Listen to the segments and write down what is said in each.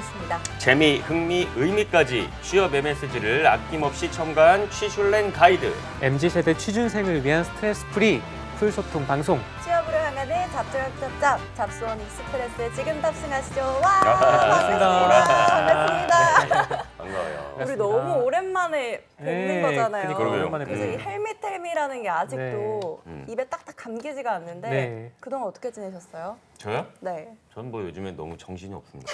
준비했습니다. 재미, 흥미, 의미까지 취업 MSG를 아낌없이 첨가한 취슐랭 가이드. MZ세대 취준생을 위한 스트레스 프리 풀소통 방송. 취업으로 향하는 잡잡잡잡 잡수원 익스프레스에 지금 탑승하시죠. 와, 반갑습니다. 반갑습니다. 반가워요. 우리 너무 오랜만에 뵙는 거잖아요. 그러니까 오랜만에 그래서 이 헬미텔미라는 게 아직도 네. 입에 딱딱 감기지가 않는데 네. 그동안 어떻게 지내셨어요? 저요? 네, 전 뭐 요즘에 너무 정신이 없습니다.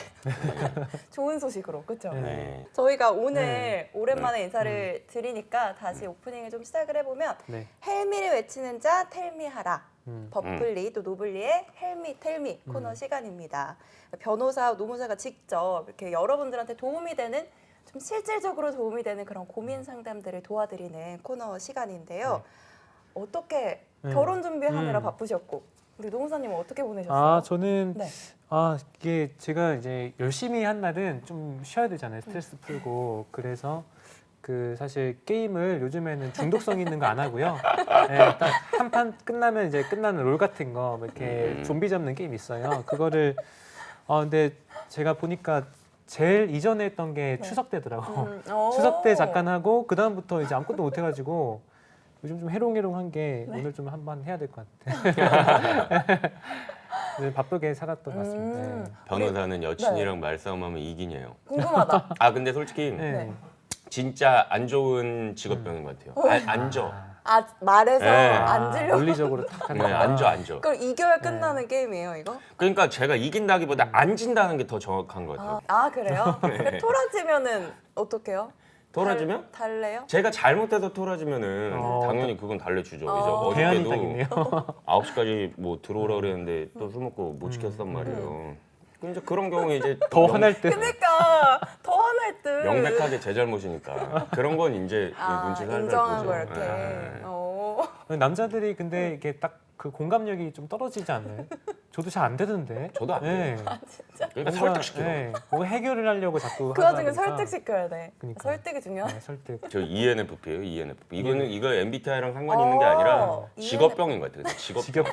좋은 소식으로, 그렇죠? 네. 네. 저희가 오늘 네. 오랜만에 인사를 드리니까 다시 오프닝을 좀 시작을 해보면 네. 헬미를 외치는 자 텔미하라. 음. 버플리 또 노블리의 헬미 텔미 코너 시간입니다. 변호사, 노무사가 직접 이렇게 여러분들한테 도움이 되는 좀 실질적으로 도움이 되는 그런 고민 상담들을 도와드리는 코너 시간인데요. 어떻게 결혼 준비하느라 바쁘셨고 우리 노무사님은 어떻게 보내셨어요? 아, 저는 네. 이게 제가 이제 열심히 한 날은 좀 쉬어야 되잖아요. 스트레스 풀고. 그래서 그 사실 게임을 요즘에는 중독성 있는 거 안 하고요. 네, 딱 한 판 끝나면 이제 끝나는 롤 같은 거뭐 이렇게 좀비 잡는 게임 있어요. 그거를 근데 제가 보니까 제일 이전에 했던 게 추석 때더라고. 추석 때 잠깐 하고 그 다음부터 이제 아무것도 못 해가지고 요즘 좀 해롱해롱한 게 오늘 좀 한번 해야 될 것 같아요. 네, 바쁘게 살았던 것 같습니다. 네. 변호사는 여친이랑 말싸움하면 이기냐요. 궁금하다. 아 근데 솔직히 네. 진짜 안 좋은 직업병인 것 같아요. 앉아. 아, 말해서 네. 앉으려고. 논리적으로 탁 하는 네, 앉아. 그걸 이겨야 끝나는 게임이에요, 이거? 그러니까 제가 이긴다기보다 앉은다는 게 더 정확한 것 같아요. 아, 그래요? 네. 토라지면은 어떡해요? 토라지면? 달래요? 제가 잘못해서 토라지면은 당연히 그건 달래주죠. 이제 대안이 딱 어저께도 있네요. 9시까지 뭐 들어오라 그랬는데 또 술 먹고 못 지켰단 말이에요. 그럼 이제 그런 경우에 이제 더 화날 때. 그러니까 더 화날 듯. 명백하게 제 잘못이니까 그런 건 이제 눈치 살살 인정하고 보죠. 이렇게. 네. 남자들이 근데 이게 딱 그 공감력이 좀 떨어지지 않나요? 저도 잘 안 되던데. 저도 안 네. 돼요. 그러니까 설득시켜. 네. 뭐 해결을 하려고 자꾸 그 하다 와중에 보니까. 설득시켜야 돼. 그러니까. 설득이 중요해. 네, 설득. 저 ENFP예요, ENFP. 이거는 이거 MBTI랑 상관이 있는 게 아니라 직업병인 것 같아요. 직업병.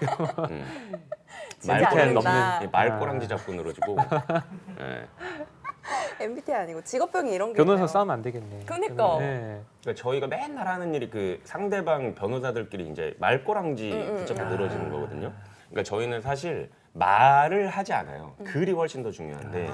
진짜 말꼬랑지 아닙니다. 넘는 말꼬랑지 잡고 늘어지고. 네. MBTI 아니고 직업병이 이런 게 변호사 있네요. 싸우면 안 되겠네. 그러니까. 네. 그러니까 저희가 맨날 하는 일이 그 상대방 변호사들끼리 이제 말꼬랑지 붙잡고 늘어지는 거거든요. 그러니까 저희는 사실 말을 하지 않아요. 글이 훨씬 더 중요한데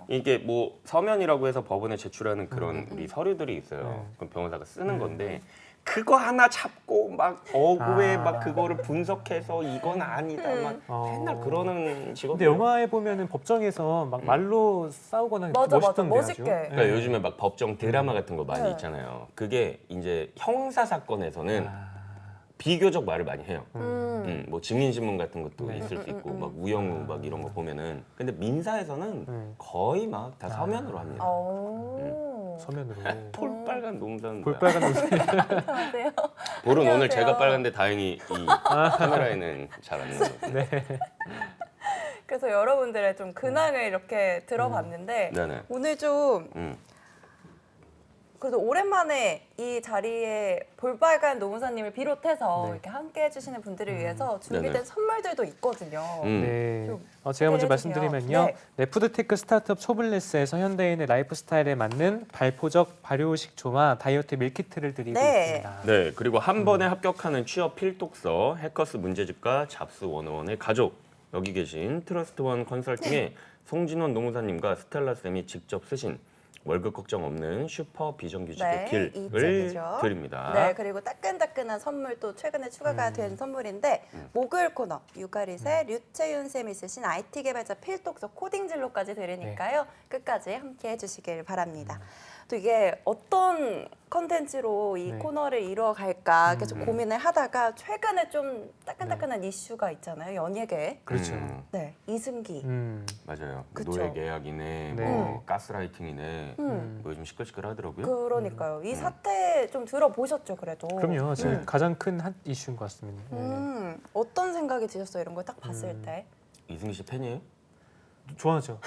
이게 뭐 서면이라고 해서 법원에 제출하는 그런 우리 서류들이 있어요. 그럼 변호사가 쓰는 건데 그거 하나 잡고 막 어구에 막 그거를 분석해서 이건 아니다 막 맨날 그러는 직업. 근데 영화에 보면은 법정에서 막 말로 싸우거나 맞아, 멋있던데 멋있게. 아주. 그러니까 요즘에 막 법정 드라마 같은 거 많이 있잖아요. 그게 이제 형사 사건에서는 비교적 말을 많이 해요. 뭐 증인신문 같은 것도 있을 수 있고 막 우영우 막 이런 거 보면은 근데 민사에서는 거의 막 다 서면으로 합니다. 서면으로. 폴빨간 놈사는 볼빨간 옷. 안녕하세요. 볼은 오늘 안녕하세요. 제가 빨간데 다행히 이 카메라에는 잘 안 나와요. 네. 그래서 여러분들의 좀 근황을 이렇게 들어봤는데 네네. 오늘 좀 음. 그래도 오랜만에 이 자리에 볼빨간 노무사님을 비롯해서 네. 이렇게 함께 해주시는 분들을 위해서 준비된 네네. 선물들도 있거든요. 네. 좀 제가 먼저 해주세요. 말씀드리면요. 네. 네, 푸드테크 스타트업 초블레스에서 현대인의 라이프 스타일에 맞는 발포적 발효식초와 다이어트 밀키트를 드리고 네. 있습니다. 네, 그리고 한 번에 합격하는 취업 필독서 해커스 문제집과 잡스 101의 가족 여기 계신 트러스트원 컨설팅의 송진원 노무사님과 스텔라 쌤이 직접 쓰신 월급 걱정 없는 슈퍼 비정규직의 네, 이 길을 책이죠. 드립니다. 네, 그리고 따끈따끈한 선물 또 최근에 추가가 된 선물인데 목요일 코너 유가리세 류채윤 쌤이 쓰신 IT 개발자 필독서 코딩 진로까지 드리니까요. 끝까지 함께 해주시길 바랍니다. 또 이게 어떤 컨텐츠로 이 네. 코너를 이루어갈까 계속 고민을 하다가 최근에 좀 따끈따끈한 이슈가 있잖아요. 연예계. 그렇죠. 네, 이승기. 맞아요. 그쵸. 노예 계약이네, 네. 뭐 가스라이팅이네, 뭐 요즘 시끌시끌하더라고요. 그러니까요. 이 사태 좀 들어보셨죠, 그래도? 그럼요. 지금 가장 큰 한 이슈인 것 같습니다. 네. 어떤 생각이 드셨어요? 이런 걸 딱 봤을 때? 이승기 씨 팬이에요? 좋아하죠.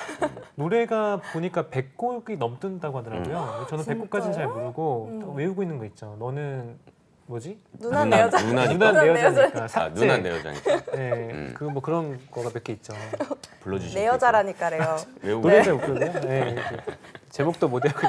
노래가 보니까 100곡이 넘는다고 하더라고요. 저는 100곡까지는 잘 모르고 외우고 있는 거 있죠. 너는 뭐지? 누난 내 여자. 누나니까. 누난 내 내 여자. 여자니까. 아, 삭제. 누난 내 여자니까. 네, 그 뭐 그런 거가 몇 개 있죠. 불러주실 내 수 있어요? 여자라니까래요. 외우고 노래가 웃거든요. 네. 제목도 못 외우고.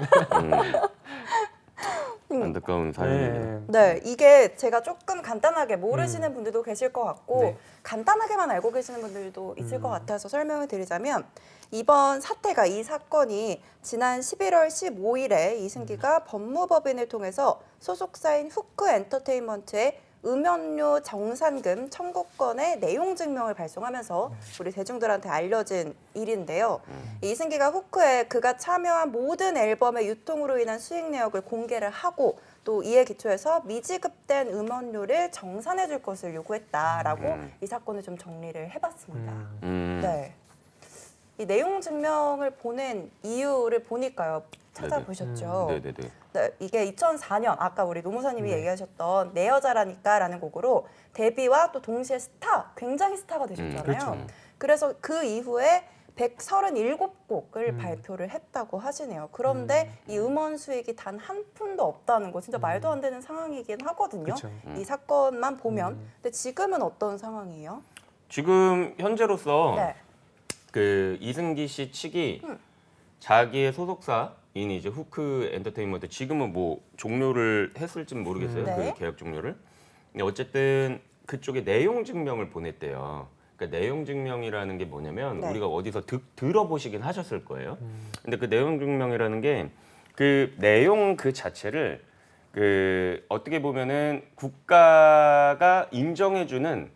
안타까운 사연이네요. 네, 이게 제가 조금 간단하게 모르시는 분들도 계실 것 같고 네. 간단하게만 알고 계시는 분들도 있을 것 같아서 설명을 드리자면 이번 사태가 이 사건이 지난 11월 15일에 이승기가 법무법인을 통해서 소속사인 후크 엔터테인먼트에 음연료 정산금 청구권의 내용 증명을 발송하면서 우리 대중들한테 알려진 일인데요. 이승기가 후크에 그가 참여한 모든 앨범의 유통으로 인한 수익 내역을 공개를 하고 또 이에 기초해서 미지급된 음원료를 정산해 줄 것을 요구했다라고 이 사건을 좀 정리를 해봤습니다. 네. 이 내용 증명을 보낸 이유를 보니까요. 찾아보셨죠? 네네네. 네, 이게 2004년 아까 우리 노무사님이 네. 얘기하셨던 내 여자라니까라는 곡으로 데뷔와 또 동시에 굉장히 스타가 되셨잖아요. 그렇죠. 그래서 그 이후에 137곡을 발표를 했다고 하시네요. 그런데 이 음원 수익이 단 한 푼도 없다는 거 진짜 말도 안 되는 상황이긴 하거든요. 그렇죠. 이 사건만 보면. 근데 지금은 어떤 상황이에요? 지금 현재로서 네. 그 이승기 씨 측이 자기의 소속사인 이제 후크 엔터테인먼트 지금은 뭐 종료를 했을지는 모르겠어요. 네. 그 계약 종료를. 근데 어쨌든 그쪽에 내용 증명을 보냈대요. 그러니까 내용 증명이라는 게 뭐냐면 네. 우리가 어디서 들어보시긴 하셨을 거예요. 근데 그 내용 증명이라는 게 그 내용 그 자체를 그 어떻게 보면은 국가가 인정해주는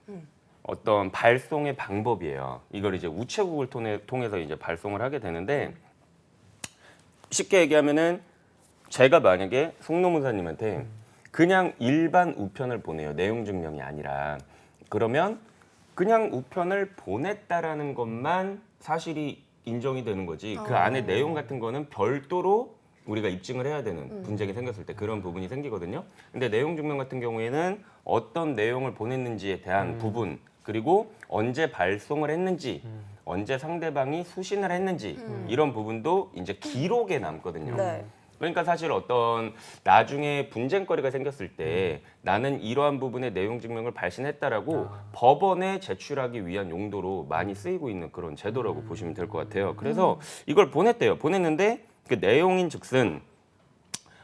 어떤 발송의 방법이에요. 이걸 이제 우체국을 통해서 이제 발송을 하게 되는데 쉽게 얘기하면은 제가 만약에 송노무사님한테 그냥 일반 우편을 보내요. 내용 증명이 아니라. 그러면 그냥 우편을 보냈다라는 것만 사실이 인정이 되는 거지. 그 안에 내용 같은 거는 별도로 우리가 입증을 해야 되는 분쟁이 생겼을 때 그런 부분이 생기거든요. 근데 내용 증명 같은 경우에는 어떤 내용을 보냈는지에 대한 부분 그리고 언제 발송을 했는지 언제 상대방이 수신을 했는지 이런 부분도 이제 기록에 남거든요. 네. 그러니까 사실 어떤 나중에 분쟁거리가 생겼을 때 나는 이러한 부분의 내용 증명을 발신했다라고 법원에 제출하기 위한 용도로 많이 쓰이고 있는 그런 제도라고 보시면 될 것 같아요. 그래서 이걸 보냈대요. 보냈는데 그 내용인 즉슨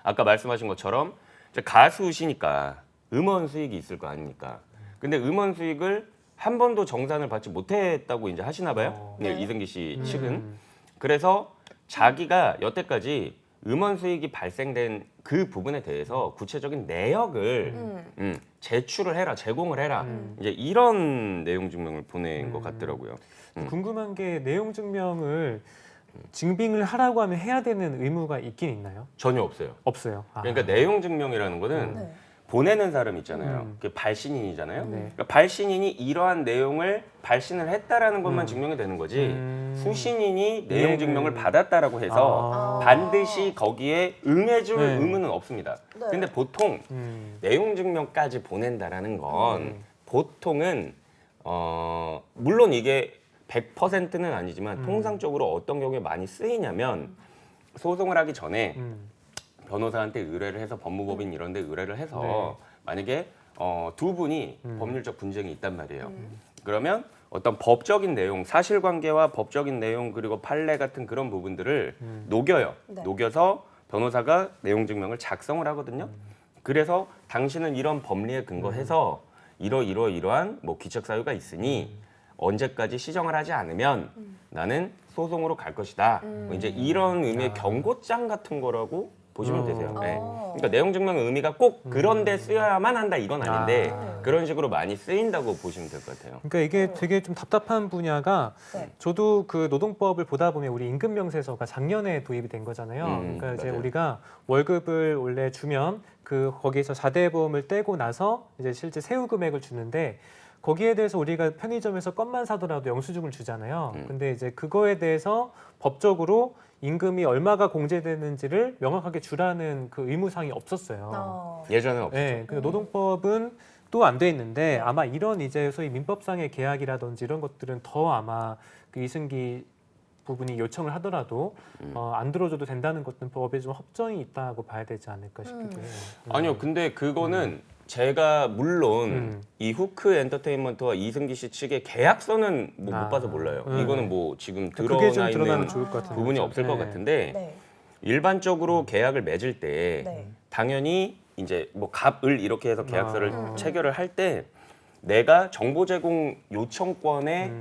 아까 말씀하신 것처럼 이제 가수시니까 음원 수익이 있을 거 아닙니까? 근데 음원 수익을 한 번도 정산을 받지 못했다고 이제 하시나 봐요. 네. 이승기 씨 측은. 그래서 자기가 여태까지 음원 수익이 발생된 그 부분에 대해서 구체적인 내역을 제출을 해라, 제공을 해라. 이제 이런 내용 증명을 보낸 것 같더라고요. 궁금한 게 내용 증명을 증빙을 하라고 하면 해야 되는 의무가 있긴 있나요? 전혀 없어요. 없어요. 아. 그러니까 내용 증명이라는 거는 네. 보내는 사람 있잖아요. 그 발신인이잖아요. 네. 그러니까 발신인이 이러한 내용을 발신을 했다라는 것만 증명이 되는 거지 수신인이 내용 증명을 받았다라고 해서 반드시 거기에 응해줄 네. 의무는 없습니다. 네. 근데 보통 내용 증명까지 보낸다라는 건 보통은 물론 이게 100%는 아니지만 통상적으로 어떤 경우에 많이 쓰이냐면 소송을 하기 전에 변호사한테 의뢰를 해서 법무법인 이런 데 의뢰를 해서 만약에 두 분이 법률적 분쟁이 있단 말이에요. 그러면 어떤 법적인 내용, 사실관계와 법적인 내용 그리고 판례 같은 그런 부분들을 녹여요. 네. 녹여서 변호사가 내용 증명을 작성을 하거든요. 그래서 당신은 이런 법리에 근거해서 이러한 뭐 귀책 사유가 있으니 언제까지 시정을 하지 않으면 나는 소송으로 갈 것이다. 뭐 이제 이런 의미의 경고장 같은 거라고 보시면 되세요. 네. 그러니까 내용 증명의 의미가 꼭 그런 데 쓰여야만 한다 이건 아닌데 그런 식으로 많이 쓰인다고 보시면 될 것 같아요. 그러니까 이게 되게 좀 답답한 분야가 네. 저도 그 노동법을 보다 보면 우리 임금명세서가 작년에 도입이 된 거잖아요. 그러니까 이제 맞아요. 우리가 월급을 원래 주면 그 거기에서 자대보험을 떼고 나서 이제 실제 세후 금액을 주는데 거기에 대해서 우리가 편의점에서 껌만 사더라도 영수증을 주잖아요. 근데 이제 그거에 대해서 법적으로 임금이 얼마가 공제되는지를 명확하게 주라는 그 의무사항이 없었어요. 예전에는 없었죠. 네, 그 노동법은 또 안 돼 있는데 아마 이런 이제 소위 민법상의 계약이라든지 이런 것들은 더 아마 그 이승기 부분이 요청을 하더라도 안 들어줘도 된다는 것은 법에 좀 허점이 있다고 봐야 되지 않을까 싶기도 해요. 아니요, 근데 그거는 제가 물론 이 후크 엔터테인먼트와 이승기 씨 측의 계약서는 뭐 못 봐서 몰라요. 이거는 뭐 지금 그게 좀 드러나 있는 드러나면 좋을 것 같은데. 부분이 없을 것 네. 같은데 네. 일반적으로 계약을 맺을 때 네. 당연히 이제 뭐 갑을 이렇게 해서 계약서를 체결을 할 때 내가 정보 제공 요청권에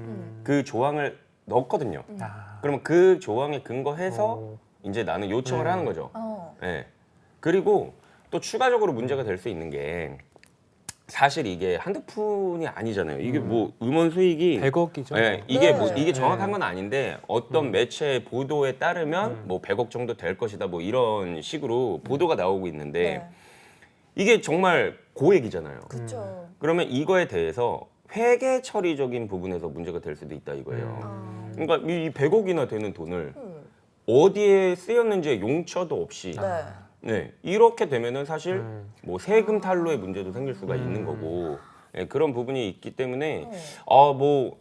그 조항을 넣었거든요. 그러면 그 조항에 근거해서 이제 나는 요청을 하는 거죠. 네. 그리고 또 추가적으로 문제가 될 수 있는 게 사실 이게 한두 푼이 아니잖아요. 이게 뭐 음원 수익이 100억이죠. 네, 이게 네. 뭐 이게 정확한 건 아닌데 어떤 매체 보도에 따르면 뭐 100억 정도 될 것이다 뭐 이런 식으로 보도가 나오고 있는데 네. 이게 정말 고액이잖아요. 그렇죠. 그러면 이거에 대해서 회계 처리적인 부분에서 문제가 될 수도 있다 이거예요. 그러니까 이 100억이나 되는 돈을 어디에 쓰였는지의 용처도 없이 네. 네, 이렇게 되면은 사실 뭐 세금 탈루의 문제도 생길 수가 있는 거고 네, 그런 부분이 있기 때문에 뭐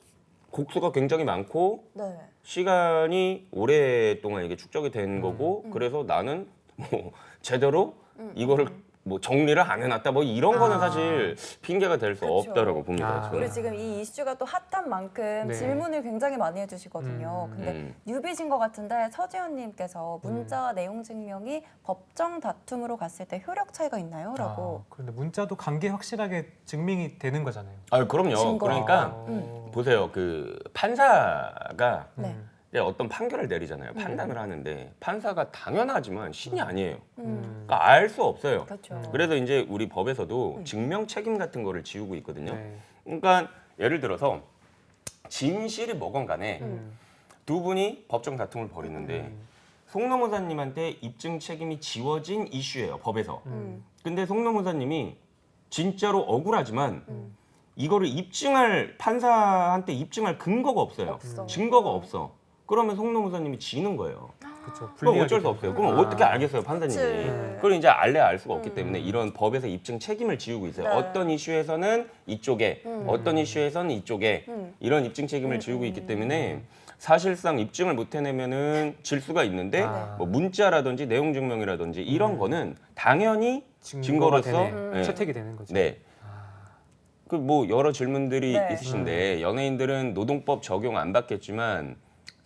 곡수가 굉장히 많고 네. 시간이 오랫동안 이게 축적이 된 거고 그래서 나는 뭐 제대로 이거를 뭐 정리를 안 해놨다 뭐 이런 거는 사실 핑계가 될 수 그쵸. 없다라고 봅니다. 저는. 우리 지금 이 이슈가 또 핫한 만큼 네. 질문을 굉장히 많이 해주시거든요. 근데 뉴비신 것 같은데 서지현님께서 문자 내용 증명이 법정 다툼으로 갔을 때 효력 차이가 있나요? 라고. 그런데 문자도 관계 확실하게 증명이 되는 거잖아요. 아 그럼요. 증거. 그러니까 보세요. 그 판사가 네. 이제 어떤 판결을 내리잖아요. 판단을 하는데 판사가 당연하지만 신이 아니에요. 그러니까 알 수 없어요. 그렇죠. 그래서 이제 우리 법에서도 증명 책임 같은 거를 지우고 있거든요. 네. 그러니까 예를 들어서 진실이 뭐건 간에 두 분이 법정 다툼을 벌이는데 송노무사님한테 입증 책임이 지워진 이슈예요. 법에서. 근데 송노무사님이 진짜로 억울하지만 이거를 판사한테 입증할 근거가 없어요. 없어. 증거가 없어. 그러면 송노무사님이 지는 거예요. 그렇죠. 그럼 어쩔 수 없어요. 그럼 어떻게 알겠어요, 판사님이. 그치. 그걸 이제 알 수가 없기 때문에 이런 법에서 입증 책임을 지우고 있어요. 네. 어떤 이슈에서는 이쪽에, 어떤 이슈에서는 이쪽에 이런 입증 책임을 지우고 있기 때문에 사실상 입증을 못 해내면은 질 수가 있는데 뭐 문자라든지 내용 증명이라든지 이런 거는 당연히 증거로서 네. 채택이 되는 거죠. 네. 그 뭐 여러 질문들이 네. 있으신데 연예인들은 노동법 적용 안 받겠지만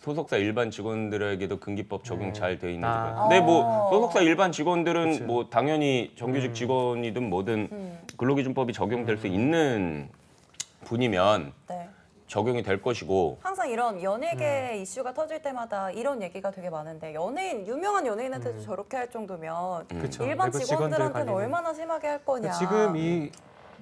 소속사 일반 직원들에게도 근기법 적용 잘 돼 있는지 봐요. 근데 뭐 소속사 일반 직원들은 그치. 뭐 당연히 정규직 직원이든 뭐든 근로기준법이 적용될 수 있는 분이면 네. 적용이 될 것이고 항상 이런 연예계 이슈가 터질 때마다 이런 얘기가 되게 많은데 유명한 연예인한테도 저렇게 할 정도면 그쵸. 일반 내부 직원들 직원들한테는 관리는. 얼마나 심하게 할 거냐. 지금 이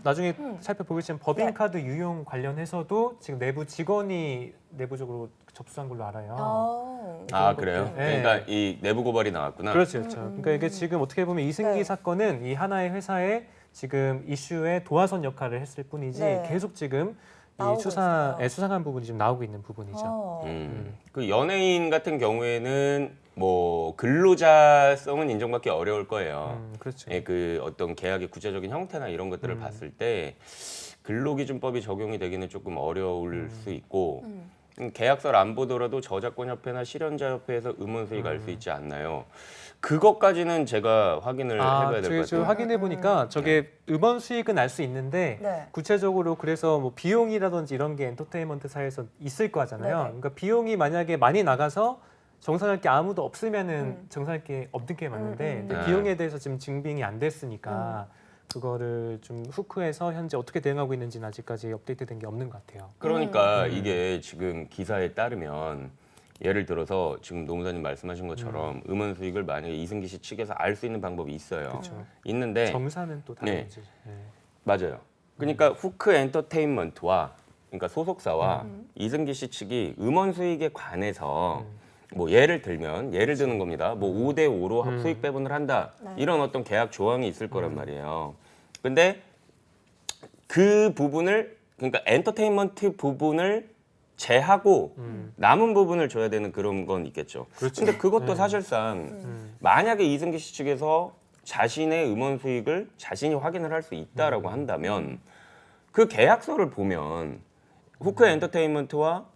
나중에 살펴보겠지만 네. 법인카드 유용 관련해서도 지금 내부 직원이 내부적으로 접수한 걸로 알아요. 아 그래요? 네. 그러니까 이 내부 고발이 나왔구나. 그렇죠, 그렇죠. 그러니까 이게 지금 어떻게 보면 이승기 네. 사건은 이 하나의 회사의 지금 이슈의 도화선 역할을 했을 뿐이지 네. 계속 지금 이 나오고 있어요. 수상한 부분이 지금 나오고 있는 부분이죠. 그 연예인 같은 경우에는 뭐 근로자성은 인정받기 어려울 거예요. 그렇죠. 예, 그 어떤 계약의 구체적인 형태나 이런 것들을 봤을 때 근로기준법이 적용이 되기는 조금 어려울 수 있고 계약서를 안 보더라도 저작권협회나 실현자협회에서 음원 수익 알 수 있지 않나요? 그것까지는 제가 확인을 해봐야 될 것 저 같아요. 확인해 보니까 저게 음원 수익은 알 수 있는데 네. 구체적으로 그래서 뭐 비용이라든지 이런 게 엔터테인먼트사에서 있을 거잖아요. 네네. 그러니까 비용이 만약에 많이 나가서 정산할 게 아무도 없으면은 정산할 게 없는 게 맞는데 근데 네. 비용에 대해서 지금 증빙이 안 됐으니까 그거를 좀 후크해서 현재 어떻게 대응하고 있는지는 아직까지 업데이트된 게 없는 것 같아요. 그러니까 이게 지금 기사에 따르면 예를 들어서 지금 노무사님 말씀하신 것처럼 음원 수익을 만약에 이승기 씨 측에서 알 수 있는 방법이 있어요. 그렇죠. 있는데 정사는 또 다른 문제. 네. 맞아요. 그러니까 후크 엔터테인먼트와 그러니까 소속사와 이승기 씨 측이 음원 수익에 관해서 뭐 예를 드는 겁니다. 뭐 5대 5로 수익 배분을 한다. 네. 이런 어떤 계약 조항이 있을 거란 말이에요. 근데 그 부분을 그러니까 엔터테인먼트 부분을 제하고 남은 부분을 줘야 되는 그런 건 있겠죠. 그렇죠. 근데 그것도 사실상 만약에 이승기 씨 측에서 자신의 음원 수익을 자신이 확인을 할 수 있다라고 한다면 그 계약서를 보면 후크 엔터테인먼트와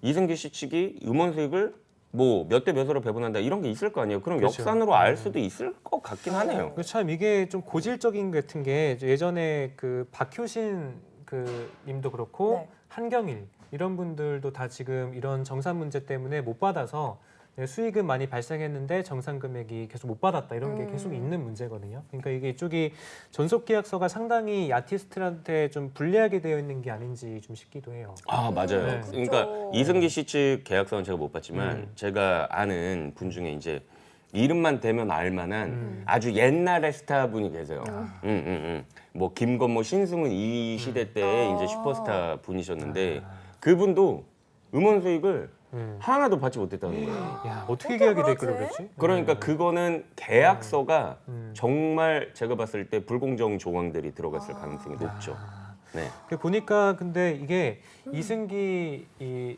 이승기 씨 측이 음원 수익을 뭐 몇 대 몇으로 배분한다 이런 게 있을 거 아니에요. 그럼 그렇죠. 역산으로 알 수도 있을 것 같긴 하네요. 참 이게 좀 고질적인 것 같은 게 예전에 그 박효신 그 님도 그렇고 네. 한경일 이런 분들도 다 지금 이런 정산 문제 때문에 못 받아서 수익은 많이 발생했는데 정산 금액이 계속 못 받았다 이런 게 계속 있는 문제거든요. 그러니까 이게 이쪽이 전속 계약서가 상당히 아티스트한테 좀 불리하게 되어 있는 게 아닌지 좀 싶기도 해요. 아 맞아요. 네. 그러니까 그렇죠. 이승기 씨 측 계약서는 제가 못 봤지만 제가 아는 분 중에 이제 이름만 대면 알만한 아주 옛날의 스타분이 계세요. 뭐 김건모, 신승훈 이 시대 때 이제 슈퍼스타 분이셨는데 그분도 음원 수익을 하나도 받지 못했다는 거예요. 야 어떻게 어떻게 계약이 돼 그러지? 그러겠지? 그러니까 그거는 계약서가 음. 정말 제가 봤을 때 불공정 조항들이 들어갔을 가능성이 높죠. 네. 보니까 근데 이게 이승기 이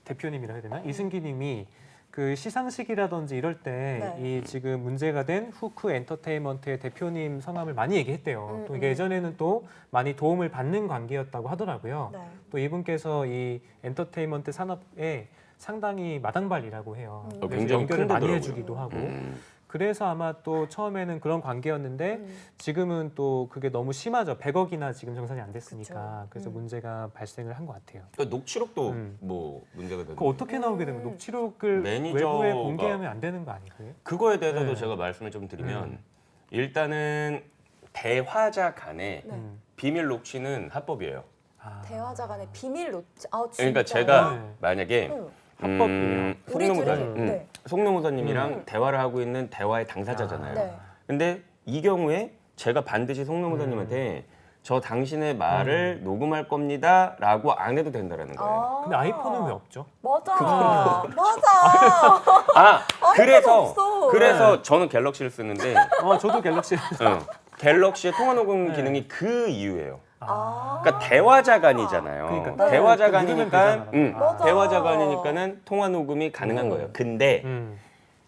대표님이라 해야 되나? 이승기님이 그 시상식이라든지 이럴 때 이 네. 지금 문제가 된 후크 엔터테인먼트의 대표님 성함을 많이 얘기했대요. 또 이게 예전에는 또 많이 도움을 받는 관계였다고 하더라고요. 네. 또 이분께서 이 엔터테인먼트 산업에 상당히 마당발이라고 해요. 그래서 굉장히 연결을 많이 큰데더라고요. 해주기도 하고. 그래서 아마 또 처음에는 그런 관계였는데 지금은 또 그게 너무 심하죠. 100억이나 지금 정산이 안 됐으니까. 그쵸. 그래서 문제가 발생을 한 것 같아요. 그러니까 녹취록도 뭐 문제가 되는 그 어떻게 나오게 되면 녹취록을 매니저가- 외부에 공개하면 안 되는 거 아니에요? 그거에 대해서도 네. 제가 말씀을 좀 드리면 일단은 대화자 간의 네. 비밀 녹취는 합법이에요. 아, 대화자 간의 비밀 노트. 아, 진짜요? 그러니까 제가 네. 만약에 합법이에요. 우리 송명무사, 둘이, 네. 송명무사님이랑 대화를 하고 있는 대화의 당사자잖아요. 네. 근데 이 경우에 제가 반드시 송명무사님한테 저 당신의 말을 녹음할 겁니다라고 안 해도 된다라는 거예요. 아. 근데 아이폰은 왜 없죠? 맞아. 맞아. 아, 그래서 없어. 그래서 저는 갤럭시를 쓰는데 저도 갤럭시. 갤럭시의 통화 녹음 기능이 그 이유예요. 아. 그러니까 대화자간이잖아요. 그러니까. 네. 대화자간이니까 누르면 되잖아. 맞아. 대화자간이니까는 통화 녹음이 가능한 거예요. 근데 음.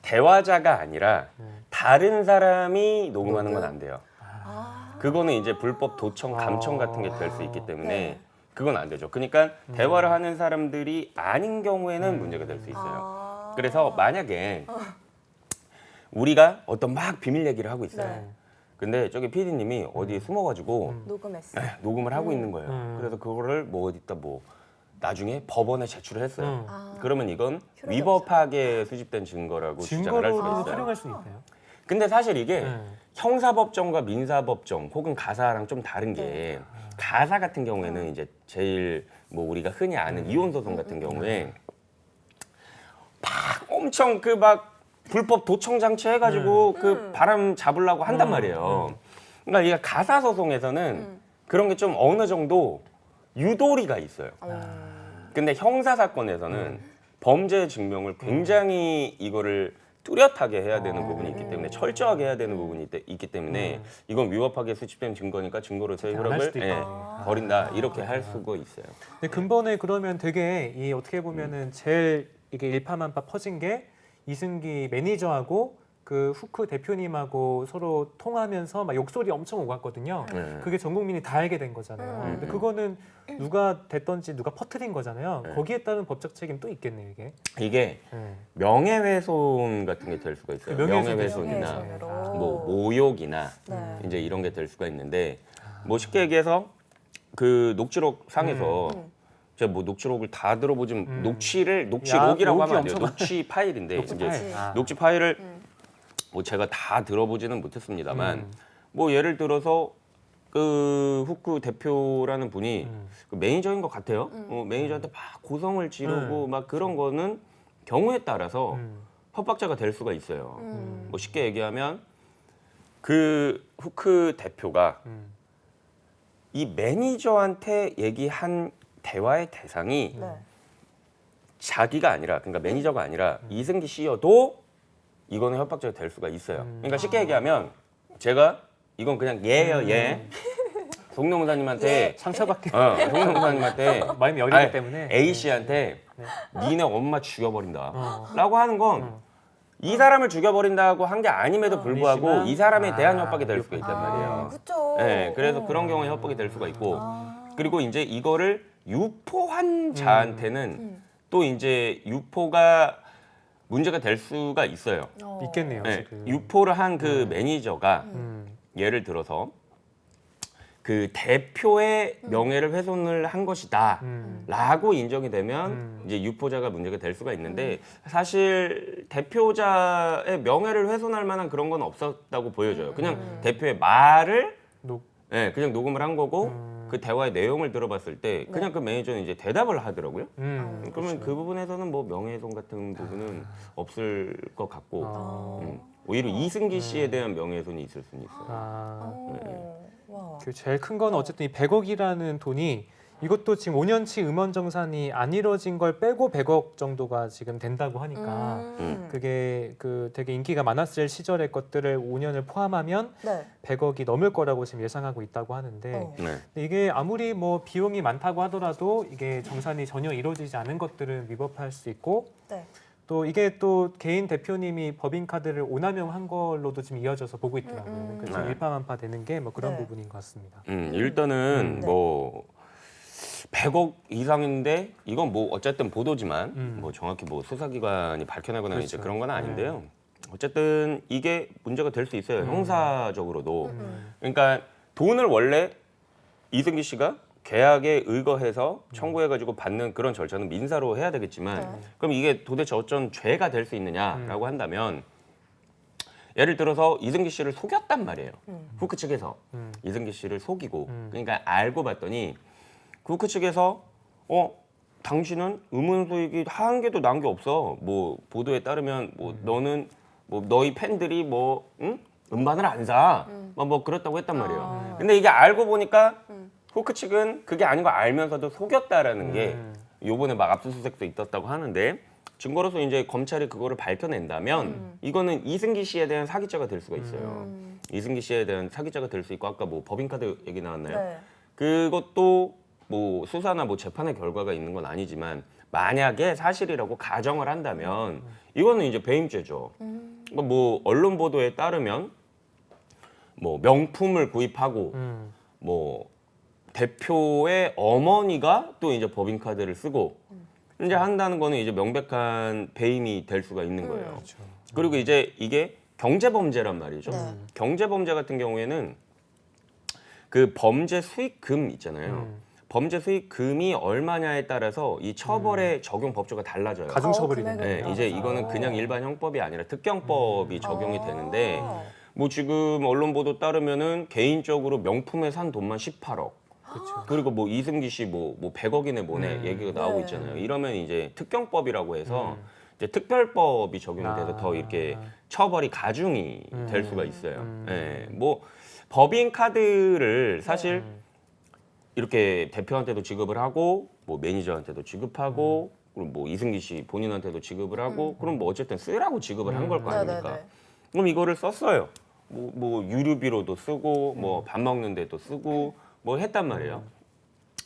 대화자가 아니라 다른 사람이 녹음하는 건 안 돼요. 아. 그거는 이제 불법 도청, 감청 같은 게 될 수 있기 때문에 네. 그건 안 되죠. 그러니까 대화를 하는 사람들이 아닌 경우에는 문제가 될 수 있어요. 아. 그래서 만약에 우리가 어떤 막 비밀 얘기를 하고 있어요. 네. 근데 저기 PD님이 어디에 숨어가지고 녹음했어. 녹음을 하고 있는 거예요. 그래서 그거를 뭐 어디다 뭐 나중에 법원에 제출을 했어요. 아. 그러면 이건 효력이 위법하게 수집된 증거라고 주장을 할 수가 증거로 있어요. 활용할 수 있나요? 근데 사실 이게 네. 형사법정과 민사법정 혹은 가사랑 좀 다른 게 네. 가사 같은 경우에는 이제 제일 뭐 우리가 흔히 아는 이혼 소송 같은 경우에 막 엄청 그 막 불법 도청 장치 해가지고 그 바람 잡으려고 한단 말이에요. 그러니까 이게 가사 소송에서는 그런 게 좀 어느 정도 유도리가 있어요. 근데 형사 사건에서는 범죄 증명을 굉장히 이거를 뚜렷하게 해야 되는 부분이 있기 때문에 철저하게 해야 되는 부분이 있기 때문에 이건 위법하게 수집된 증거니까 증거로서의 안할 효력을 수도 있다. 버린다 이렇게 할 수가 있어요. 근데 근본에 그러면 되게 이 어떻게 보면은 제일 이게 일파만파 퍼진 게 이승기 매니저하고 그 후크 대표님하고 서로 통하면서 막 욕설이 엄청 오갔거든요. 그게 전 국민이 다 알게 된 거잖아요. 근데 그거는 누가 됐던지 누가 퍼뜨린 거잖아요. 거기에 따른 법적 책임 또 있겠네요, 이게. 이게 네. 명예훼손 같은 게 될 수가 있어요. 명예훼손이나 명예훼손으로. 뭐 모욕이나 네. 이제 이런 게 될 수가 있는데 뭐 쉽게 얘기해서 그 녹취록 상에서 제가 뭐 녹취록을 다 들어보진 녹취록이라고 하면 안 돼요. 엄청 녹취 파일인데 녹취 이제 파일. 아. 녹취 파일을 뭐 제가 다 들어보지는 못했습니다만 뭐 예를 들어서 그 후크 대표라는 분이 그 매니저인 것 같아요. 매니저한테 막 고성을 지르고 막 그런 거는 경우에 따라서 협박자가 될 수가 있어요. 뭐 쉽게 얘기하면 그 후크 대표가 이 매니저한테 얘기한 대화의 대상이 네. 자기가 아니라 그러니까 매니저가 아니라 이승기 씨여도 이거는 협박자가 될 수가 있어요. 그러니까 쉽게 얘기하면 제가 이건 그냥 예예요 예. 송명무사님한테 상처받게 송명무사님한테 마음이 여리기 때문에 A 씨한테 니네 엄마 죽여버린다라고 하는 건 이 사람을 죽여버린다고 한 게 아님에도 불구하고 아니지만, 이 사람에 대한 협박이 될 수가 있단 아, 말이에요. 그렇죠. 네, 그래서 그런 경우에 협박이 될 수가 있고 그리고 이제 이거를 유포한 자한테는 또 이제 유포가 문제가 될 수가 있어요. 있겠네요. 네, 지금. 유포를 한 그 매니저가 예를 들어서 그 대표의 명예를 훼손을 한 것이다라고 인정이 되면 이제 유포자가 문제가 될 수가 있는데 사실 대표자의 명예를 훼손할 만한 그런 건 없었다고 보여져요. 그냥 대표의 말을 그냥 녹음을 한 거고 그 대화의 내용을 들어봤을 때 그냥 그 매니저는 이제 대답을 하더라고요. 그러면 그렇죠. 그 부분에서는 뭐 명예훼손 같은 부분은 없을 것 같고 오히려 이승기 씨에 대한 명예훼손이 있을 수는 있어요. 와. 그 제일 큰 건 어쨌든 이 100억이라는 돈이 이것도 지금 5년치 음원 정산이 안 이뤄진 걸 빼고 100억 정도가 지금 된다고 하니까 그게 그 되게 인기가 많았을 시절의 것들을 5년을 포함하면 네. 100억이 넘을 거라고 지금 예상하고 있다고 하는데 네. 근데 이게 아무리 뭐 비용이 많다고 하더라도 이게 정산이 전혀 이루어지지 않은 것들은 위법할 수 있고 네. 또 이게 또 개인 대표님이 법인카드를 오남용한 걸로도 지금 이어져서 보고 있더라고요. 그래서 네. 일파만파 되는 게 뭐 그런 네. 부분인 것 같습니다. 일단은 네. 뭐 100억 이상인데 이건 뭐 어쨌든 보도지만 뭐 정확히 뭐 수사기관이 밝혀내거나 그렇죠. 이제 그런 건 아닌데요. 어쨌든 이게 문제가 될 수 있어요. 형사적으로도. 그러니까 돈을 원래 이승기 씨가 계약에 의거해서 청구해가지고 받는 그런 절차는 민사로 해야 되겠지만 네. 그럼 이게 도대체 어쩐 죄가 될 수 있느냐라고 한다면 예를 들어서 이승기 씨를 속였단 말이에요. 후크 측에서 이승기 씨를 속이고 그러니까 알고 봤더니 후크 측에서 당신은 음원 수익이 한 개도 난 게 없어. 뭐 보도에 따르면 뭐 너는 뭐 너희 팬들이 뭐 음반을 안 사. 뭐 그렇다고 했단 말이에요. 근데 이게 알고 보니까 후크 측은 그게 아닌 거 알면서도 속였다라는 게 요번에 막 압수수색도 있었다고 하는데 증거로서 이제 검찰이 그거를 밝혀낸다면 이거는 이승기 씨에 대한 사기죄가 될 수가 있어요. 이승기 씨에 대한 사기죄가 될 수 있고 아까 뭐 법인카드 얘기 나왔나요? 네. 그것도 뭐 수사나 뭐 재판의 결과가 있는 건 아니지만 만약에 사실이라고 가정을 한다면 이거는 이제 배임죄죠. 그러니까 뭐 언론 보도에 따르면 뭐 명품을 구입하고 뭐 대표의 어머니가 또 이제 법인카드를 쓰고 이제 한다는 거는 이제 명백한 배임이 될 수가 있는 거예요. 그렇죠. 그리고 이제 이게 경제범죄란 말이죠. 네. 경제범죄 같은 경우에는 그 범죄 수익금 있잖아요. 범죄 수익금이 얼마냐에 따라서 이 처벌의 적용 법조가 달라져요. 가중처벌이 금액을 되네요. 네, 이제 이거는 그냥 일반 형법이 아니라 특경법이 적용이 되는데 아. 뭐 지금 언론 보도 따르면은 개인적으로 명품에 산 돈만 18억. 그렇죠. 그리고 뭐 이승기 씨 뭐 100억이네 뭐네 얘기가 나오고 네. 있잖아요. 이러면 이제 특경법이라고 해서 이제 특별법이 적용이 돼서 더 이렇게 처벌이 가중이 될 수가 있어요. 예. 뭐 법인 카드를 사실 이렇게 대표한테도 지급을 하고 뭐 매니저한테도 지급하고 그리고 뭐 이승기 씨 본인한테도 지급을 하고 그럼 뭐 어쨌든 쓰라고 지급을 한 걸 거 아닙니까? 네네네. 그럼 이거를 썼어요. 뭐 유류비로도 쓰고 뭐 밥 먹는 데도 쓰고 뭐 했단 말이에요.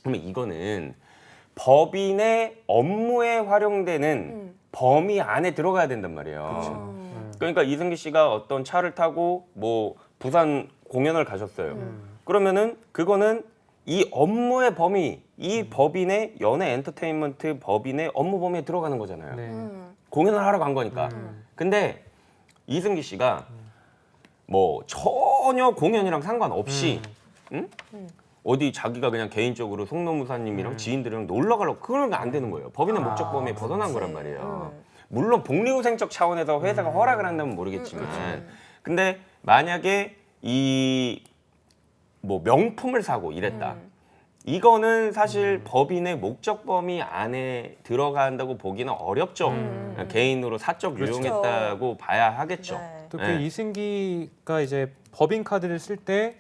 그러면 이거는 법인의 업무에 활용되는 범위 안에 들어가야 된단 말이에요. 그러니까 이승기 씨가 어떤 차를 타고 뭐 부산 공연을 가셨어요. 그러면은 그거는 이 업무의 범위, 이 법인의 연예 엔터테인먼트 법인의 업무 범위에 들어가는 거잖아요. 네. 공연을 하러 간 거니까. 근데 이승기 씨가 뭐 전혀 공연이랑 상관없이 응? 어디 자기가 그냥 개인적으로 송노무사님이랑 지인들이랑 놀러 가려고 그런 게 안 되는 거예요. 법인의 목적 범위에 벗어난 거란 말이에요. 물론 복리후생적 차원에서 회사가 허락을 한다면 모르겠지만 근데 만약에 이 뭐 명품을 사고 이랬다. 이거는 사실 법인의 목적 범위 안에 들어간다고 보기는 어렵죠. 개인으로 사적 그렇죠. 유용했다고 봐야 하겠죠. 네. 또 그 네. 이승기가 이제 법인 카드를 쓸 때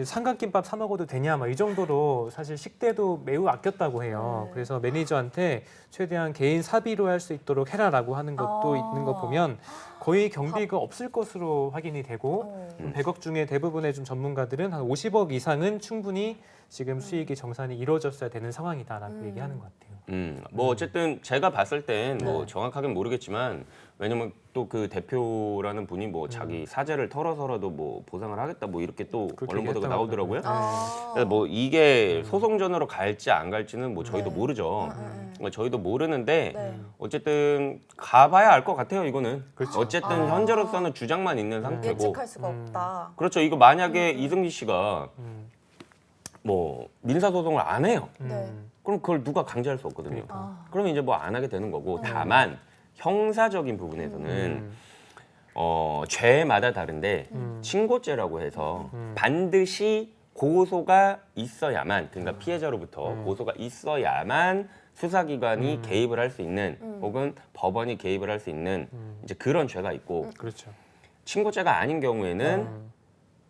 삼각김밥 사 먹어도 되냐 막 이 정도로 사실 식대도 매우 아꼈다고 해요. 네. 그래서 매니저한테 최대한 개인 사비로 할 수 있도록 해라라고 하는 것도 아. 있는 거 보면 거의 경비가 없을 것으로 확인이 되고 100억 중에 대부분의 좀 전문가들은 한 50억 이상은 충분히 지금 수익이 정산이 이루어졌어야 되는 상황이다라고 얘기하는 것 같아요. 뭐 어쨌든 제가 봤을 땐 뭐 네. 정확하게는 모르겠지만 왜냐면 또 그 대표라는 분이 뭐 자기 사재를 털어서라도 뭐 보상을 하겠다 뭐 이렇게 또 그렇게 언론 보도가 얘기했다고 나오더라고요. 아. 그래서 뭐 이게 소송전으로 갈지 안 갈지는 뭐 저희도 네. 모르죠. 그러니까 저희도 모르는데 네. 어쨌든 가봐야 알 것 같아요. 이거는. 그렇죠. 어쨌든 아. 현재로서는 주장만 있는 상태고. 예측할 수가 없다. 그렇죠. 이거 만약에 이승기 씨가 음. 뭐 민사 소송을 안 해요. 네. 그럼 그걸 누가 강제할 수 없거든요. 그러니까. 아. 그러면 이제 뭐 안 하게 되는 거고 다만 형사적인 부분에서는 죄마다 다른데 신고죄라고 해서 반드시 고소가 있어야만 그러니까 피해자로부터 고소가 있어야만 수사기관이 개입을 할 수 있는 혹은 법원이 개입을 할 수 있는 이제 그런 죄가 있고 그렇죠. 신고죄가 아닌 경우에는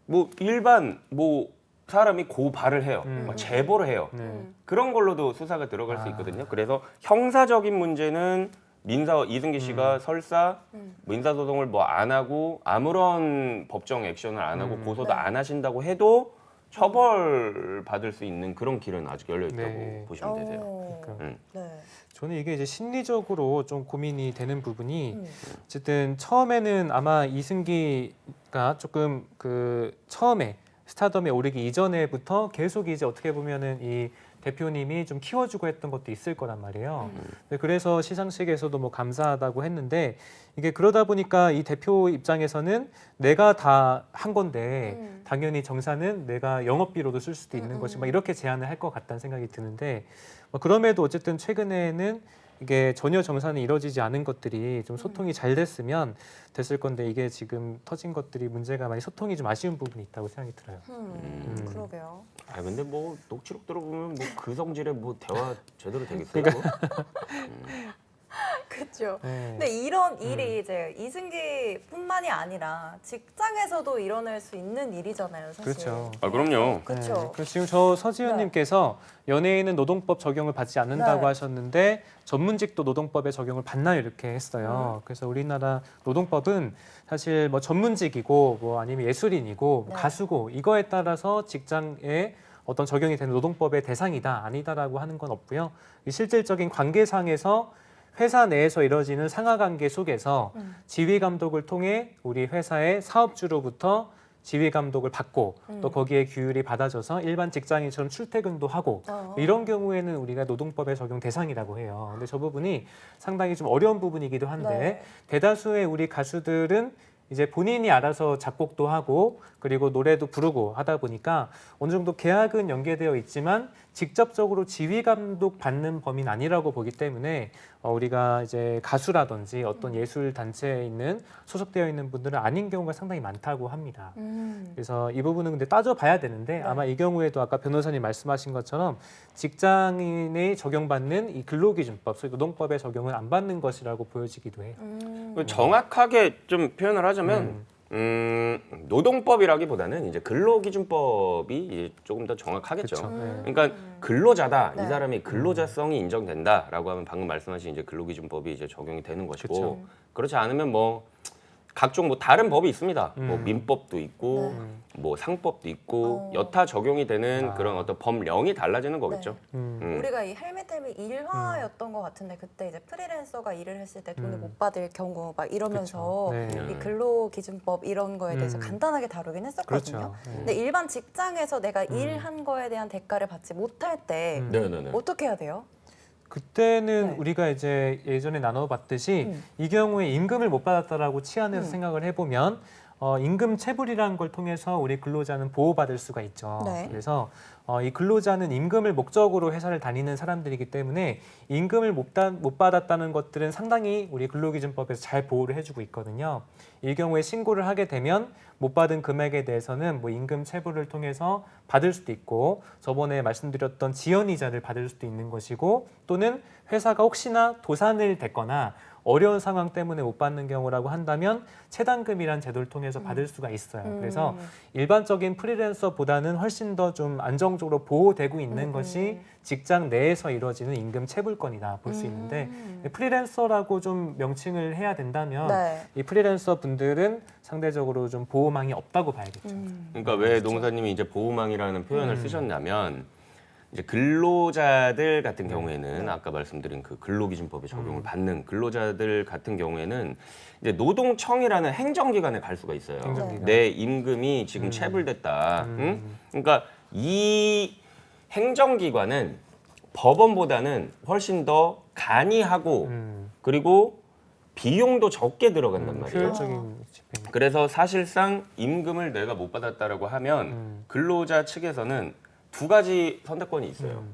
뭐 일반 뭐 사람이 고발을 해요, 뭐 제보를 해요. 네. 그런 걸로도 수사가 들어갈 수 있거든요. 그래서 형사적인 문제는 이승기 씨가 설사 민사 소송을 뭐 안 하고 아무런 법정 액션을 안 하고 고소도 네. 안 하신다고 해도 처벌 받을 수 있는 그런 길은 아직 열려 있다고 네. 보시면 되세요. 오. 그러니까. 네. 저는 이게 이제 심리적으로 좀 고민이 되는 부분이 어쨌든 처음에는 아마 이승기가 조금 그 처음에 스타덤에 오르기 이전에부터 계속 이제 어떻게 보면은 이 대표님이 좀 키워주고 했던 것도 있을 거란 말이에요. 네, 그래서 시상식에서도 뭐 감사하다고 했는데 이게 그러다 보니까 이 대표 입장에서는 내가 다 한 건데 당연히 정산은 내가 영업비로도 쓸 수도 있는 것이 막 이렇게 제안을 할 것 같다는 생각이 드는데 뭐 그럼에도 어쨌든 최근에는 이게 전혀 정산이 이루어지지 않은 것들이 좀 소통이 잘 됐으면 됐을 건데 이게 지금 터진 것들이 문제가 많이 소통이 좀 아쉬운 부분이 있다고 생각이 들어요. 그러게요. 아 근데 뭐 녹취록 들어보면 뭐 그 성질의 뭐 대화 제대로 되겠어요? 그러니까. 그렇죠. 네. 근데 이런 일이 이제 이승기뿐만이 아니라 직장에서도 일어날 수 있는 일이잖아요, 사실. 그렇죠. 아 그럼요. 그렇죠. 네, 그래서 지금 저 서지현님께서 연예인은 노동법 적용을 받지 않는다고 네. 하셨는데 전문직도 노동법의 적용을 받나요 이렇게 했어요. 그래서 우리나라 노동법은 사실 뭐 전문직이고 뭐 아니면 예술인이고 뭐 네. 가수고 이거에 따라서 직장에 어떤 적용이 되는 노동법의 대상이다 아니다라고 하는 건 없고요. 이 실질적인 관계상에서 회사 내에서 이루어지는 상하관계 속에서 지휘 감독을 통해 우리 회사의 사업주로부터 지휘 감독을 받고 또 거기에 규율이 받아져서 일반 직장인처럼 출퇴근도 하고 이런 경우에는 우리가 노동법에 적용 대상이라고 해요. 근데 저 부분이 상당히 좀 어려운 부분이기도 한데 네. 대다수의 우리 가수들은 이제 본인이 알아서 작곡도 하고 그리고 노래도 부르고 하다 보니까 어느 정도 계약은 연계되어 있지만 직접적으로 지휘 감독 받는 범위는 아니라고 보기 때문에 우리가 이제 가수라든지 어떤 예술 단체에 있는 소속되어 있는 분들은 아닌 경우가 상당히 많다고 합니다. 그래서 이 부분은 근데 따져봐야 되는데 아마 이 경우에도 아까 변호사님 말씀하신 것처럼 직장인이 적용받는 이 근로기준법, 소위 노동법의 적용은 안 받는 것이라고 보여지기도 해요. 정확하게 좀 표현을 하자면 노동법이라기보다는 이제 근로기준법이 이제 조금 더 정확하겠죠. 그쵸. 그러니까 근로자다 네. 이 사람이 근로자성이 인정된다라고 하면 방금 말씀하신 이제 근로기준법이 이제 적용이 되는 것이고 그쵸. 그렇지 않으면 뭐 각종 뭐 다른 법이 있습니다. 뭐 민법도 있고 뭐 상법도 있고 여타 적용이 되는 그런 어떤 법령이 달라지는 거겠죠. 우리가 이 헬멧 일화였던 것 같은데 그때 이제 프리랜서가 일을 했을 때 돈을 못 받을 경우 막 이러면서 그쵸. 네. 이 근로기준법 이런 거에 대해서 간단하게 다루긴 했었거든요. 그렇죠. 근데 일반 직장에서 내가 일한 거에 대한 대가를 받지 못할 때 네네네. 어떻게 해야 돼요? 그때는 네. 우리가 이제 예전에 나눠봤듯이 이 경우에 임금을 못 받았다라고 치안해서 생각을 해보면 임금 체불이라는 걸 통해서 우리 근로자는 보호받을 수가 있죠. 네. 그래서 이 근로자는 임금을 목적으로 회사를 다니는 사람들이기 때문에 임금을 못 받았다는 것들은 상당히 우리 근로기준법에서 잘 보호를 해주고 있거든요. 이 경우에 신고를 하게 되면 못 받은 금액에 대해서는 뭐 임금 체불을 통해서 받을 수도 있고 저번에 말씀드렸던 지연이자를 받을 수도 있는 것이고 또는 회사가 혹시나 도산을 됐거나 어려운 상황 때문에 못 받는 경우라고 한다면 체당금이란 제도를 통해서 받을 수가 있어요. 그래서 일반적인 프리랜서보다는 훨씬 더 좀 안정적으로 보호되고 있는 것이 직장 내에서 이루어지는 임금 체불권이다 볼 수 있는데 프리랜서라고 좀 명칭을 해야 된다면 네. 이 프리랜서 분들은 상대적으로 좀 보호망이 없다고 봐야겠죠. 그러니까 왜 노무사님이 이제 보호망이라는 표현을 쓰셨냐면 이제 근로자들 같은 경우에는 아까 말씀드린 그 근로기준법에 적용을 받는 근로자들 같은 경우에는 이제 노동청이라는 행정기관에 갈 수가 있어요. 행정기관. 내 임금이 지금 체불됐다. 응? 그러니까 이 행정기관은 법원보다는 훨씬 더 간이하고 그리고 비용도 적게 들어간단 말이에요. 효율적인 집행. 그래서 사실상 임금을 내가 못 받았다라고 하면 근로자 측에서는 두 가지 선택권이 있어요.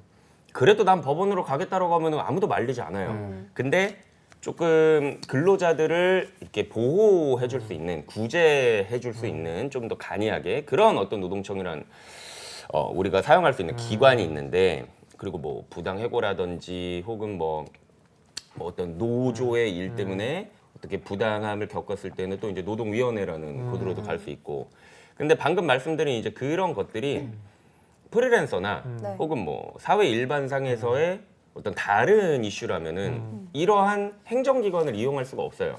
그래도 난 법원으로 가겠다라고 하면 아무도 말리지 않아요. 근데 조금 근로자들을 이렇게 보호해 줄 수 있는, 구제해 줄 수 있는 좀 더 간이하게 그런 어떤 노동청이란 우리가 사용할 수 있는 기관이 있는데, 그리고 뭐 부당해고라든지 혹은 뭐 어떤 노조의 일 때문에 어떻게 부당함을 겪었을 때는 또 이제 노동위원회라는 곳으로도 갈 수 있고. 근데 방금 말씀드린 이제 그런 것들이 프리랜서나 네. 혹은 뭐 사회 일반상에서의 어떤 다른 이슈라면은 이러한 행정기관을 이용할 수가 없어요.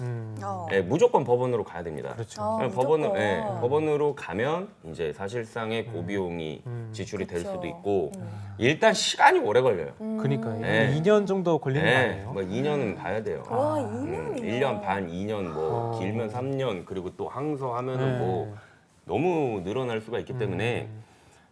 예, 무조건 법원으로 가야 됩니다. 그렇죠. 법원은 법원으로 가면 이제 사실상의 고비용이 지출이 될 그쵸. 수도 있고 일단 시간이 오래 걸려요. 그러니까 네. 2년 정도 걸리는 거 네, 아니에요? 뭐 2년은 봐야 돼요. 와, 2년이면 1년 반, 2년 뭐 길면 3년 그리고 또 항소하면은 뭐 너무 늘어날 수가 있기 때문에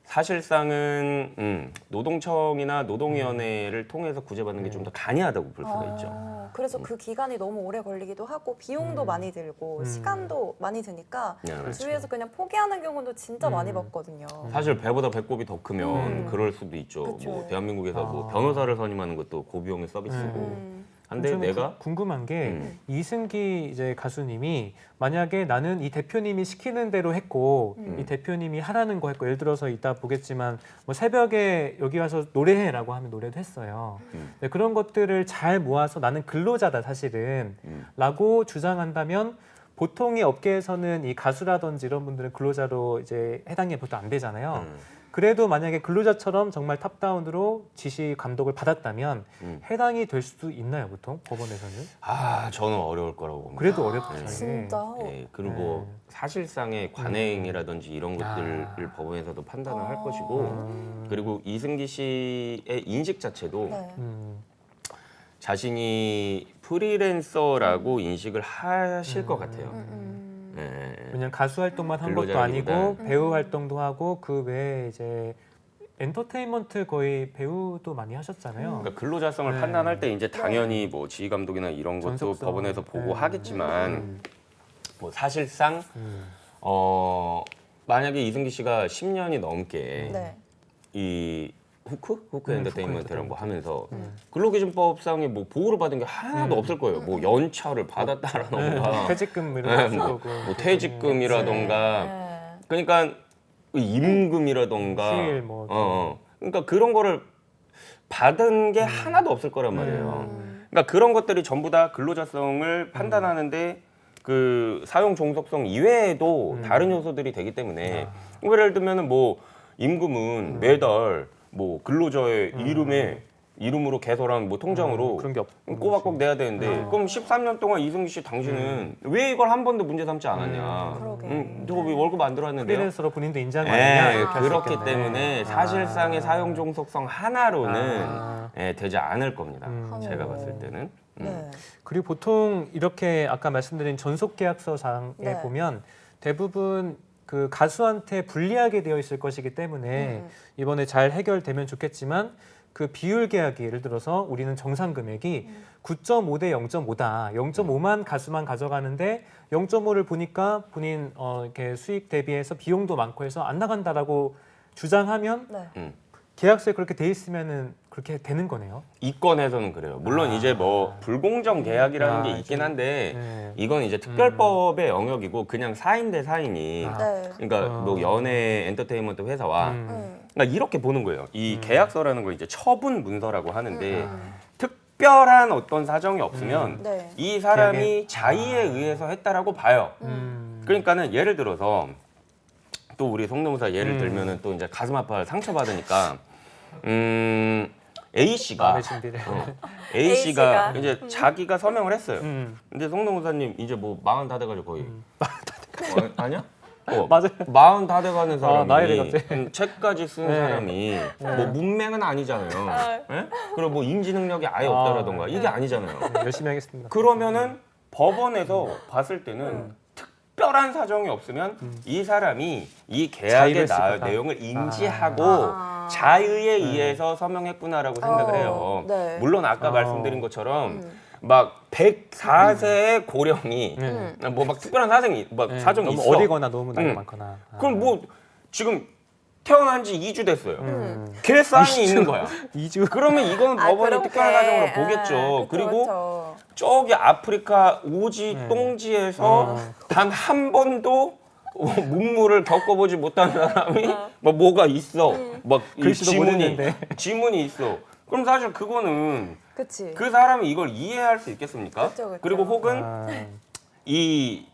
사실상은 노동청이나 노동위원회를 통해서 구제받는 게 좀 더 간이하다고 볼 수가 있죠. 그래서 그 기간이 너무 오래 걸리기도 하고 비용도 많이 들고 시간도 많이 드니까 네, 그렇죠. 주위에서 그냥 포기하는 경우도 진짜 많이 봤거든요. 사실 배보다 배꼽이 더 크면 그럴 수도 있죠. 그쵸. 뭐 대한민국에서 뭐 변호사를 선임하는 것도 고비용의 서비스고. 한데 저는 내가 궁금한 게 이승기 이제 가수님이 만약에 나는 이 대표님이 시키는 대로 했고 이 대표님이 하라는 거 했고, 예를 들어서 이따 보겠지만 뭐 새벽에 여기 와서 노래해라고 하면 노래도 했어요. 네, 그런 것들을 잘 모아서 나는 근로자다 사실은 라고 주장한다면 보통의 업계에서는 이 가수라든지 이런 분들은 근로자로 이제 해당이 보통 안 되잖아요. 그래도 만약에 근로자처럼 정말 탑다운으로 지시 감독을 받았다면 해당이 될 수도 있나요, 보통 법원에서는? 저는 어려울 거라고 봅니다. 그래도 어렵죠. 이게. 진짜. 예, 그리고 사실상의 관행이라든지 이런 것들을 법원에서도 판단을 할 것이고, 그리고 이승기 씨의 인식 자체도 네. 자신이 프리랜서라고 인식을 하실 것 같아요. 예. 그냥 가수 활동만 한 것도 근로자라기보다. 아니고 배우 활동도 하고 그 외에 이제 엔터테인먼트 거의 배우도 많이 하셨잖아요. 그러니까 근로자성을 판단할 때 이제 당연히 뭐 지휘 감독이나 이런 것도 전속성. 법원에서 보고 네. 하겠지만 뭐 사실상 만약에 이승기 씨가 10년이 넘게 네. 이 후크 엔터테인먼트라는 거 하면서 근로기준법상에 뭐 보호를 받은 게 하나도 없을 거예요. 뭐 연차를 받았다라던가 퇴직금 이런 거 뭐, 쓰고 뭐 퇴직금이라던가 네. 그러니까 임금이라던가 휴일 뭐 그러니까 그런 거를 받은 게 하나도 없을 거란 말이에요. 그러니까 그런 것들이 전부 다 근로자성을 판단하는데 그 사용 종속성 이외에도 다른 요소들이 되기 때문에 예를 들면은 뭐 임금은 매달 뭐 근로자의 이름으로 개설한 뭐 통장으로 그런 게 꼬박꼬박 내야 되는데 그럼 13년 동안 이승기 씨 당신은 왜 이걸 한 번도 문제 삼지 않았냐? 그러게. 저거 왜 월급 안 들어왔는데요? 프리랜서로 본인도 인지한 거 아니냐? 이렇게 할수 그렇기 있겠네. 때문에 사실상의 사용 종속성 하나로는 되지 않을 겁니다. 제가 봤을 때는. 네. 그리고 보통 이렇게 아까 말씀드린 전속계약서상에 네. 보면 대부분 그 가수한테 불리하게 되어 있을 것이기 때문에 이번에 잘 해결되면 좋겠지만 그 비율 계약이 예를 들어서 우리는 정상 금액이 9.5 대 0.5다. 0.5만 가수만 가져가는데 0.5를 보니까 본인 이렇게 수익 대비해서 비용도 많고 해서 안 나간다라고 주장하면 네. 계약서에 그렇게 돼 있으면은 그렇게 되는 거네요. 이 건에서는 그래요. 물론 이제 뭐 불공정 계약이라는 게 있긴 좀, 한데 네. 이건 이제 특별법의 영역이고 그냥 사인 대 사인이 네. 그러니까 뭐 연예 엔터테인먼트 회사와 그러니까 이렇게 보는 거예요. 이 계약서라는 걸 이제 처분 문서라고 하는데 특별한 어떤 사정이 없으면 네. 이 사람이 자의에 의해서 했다라고 봐요. 그러니까는 예를 들어서 또 우리 성대모사 예를 들면은 또 이제 가슴 아파 상처 받으니까 A 씨가 마음의 준비를. A 씨가 A씨가. 이제 자기가 서명을 했어요. 음. 근데 성대모사님 이제 뭐 40 다 돼가지고 거의 아니야? 맞아요. 40 다 돼가는 사람이 나이를 갑자기. 책까지 쓴 네. 사람이 뭐 문맹은 아니잖아요. 예? 그리고 뭐 인지 능력이 아예 없다라던가 이게 아니잖아요. 열심히 하겠습니다. 그러면은 법원에서 봤을 때는 특별한 사정이 없으면 이 사람이 이 계약의 자의를 쓸 거다. 내용을 인지하고 아. 자의에 의해서 서명했구나라고 생각을 해요. 네. 물론 아까 어. 말씀드린 것처럼 막 104세의 고령이 네. 뭐 막 특별한 사정이 막 네, 사정이 너무 있어. 어리거나 너무 나이가 응. 많거나. 그럼 뭐 지금 태어난 지 2주 됐어요. 음. 걔 사인이 있는 거야. 2주. 그러면 이거는 법원이 그렇게. 특별한 사정으로 아, 보겠죠. 그쵸, 그리고 그쵸. 저기 아프리카 오지 네. 똥지에서 단 한 번도 문무를 겪어보지 못한 사람이 뭐가 있어. 막 이 글씨도 모르는데. 지문이 있어. 그럼 사실 그거는 그치. 그 사람이 이걸 이해할 수 있겠습니까? 그쵸, 그쵸. 그리고 혹은 아, 이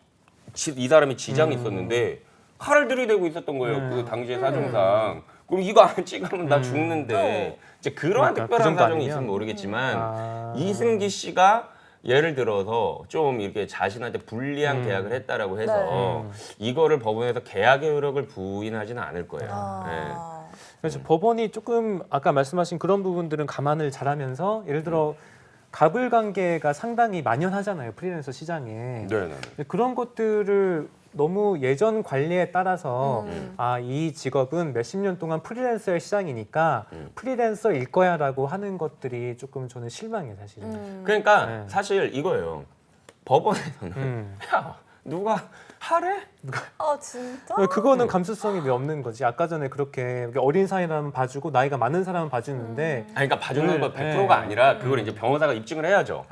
사람이 지장이 있었는데 칼을 들이대고 있었던 거예요. 그 당시의 사정상. 그럼 이거 안 찍으면 나 죽는데 이제 그러한 그러니까, 특별한 그 정도 사정이 아니면? 있으면 모르겠지만 아. 이승기 씨가 예를 들어서 좀 이렇게 자신한테 불리한 계약을 했다라고 해서 이거를 법원에서 계약의 효력을 부인하지는 않을 거예요. 아. 그래서 법원이 조금 아까 말씀하신 그런 부분들은 감안을 잘하면서 예를 들어 갑을 관계가 상당히 만연하잖아요 프리랜서 시장에. 네, 네. 근데 그런 것들을 너무 예전 관리에 따라서 이 직업은 몇십 년 동안 프리랜서의 시장이니까 프리랜서일 거야라고 하는 것들이 조금 저는 실망이에요 사실은. 그러니까 네. 사실 이거예요. 법원에서는 야 누가 하래? 아 진짜? 그거는 감수성이 왜 없는 거지? 아까 전에 그렇게 어린 사람은 봐주고 나이가 많은 사람은 봐주는데 아니, 그러니까 봐주는 거 네. 100%가 아니라 그걸 이제 변호사가 입증을 해야죠.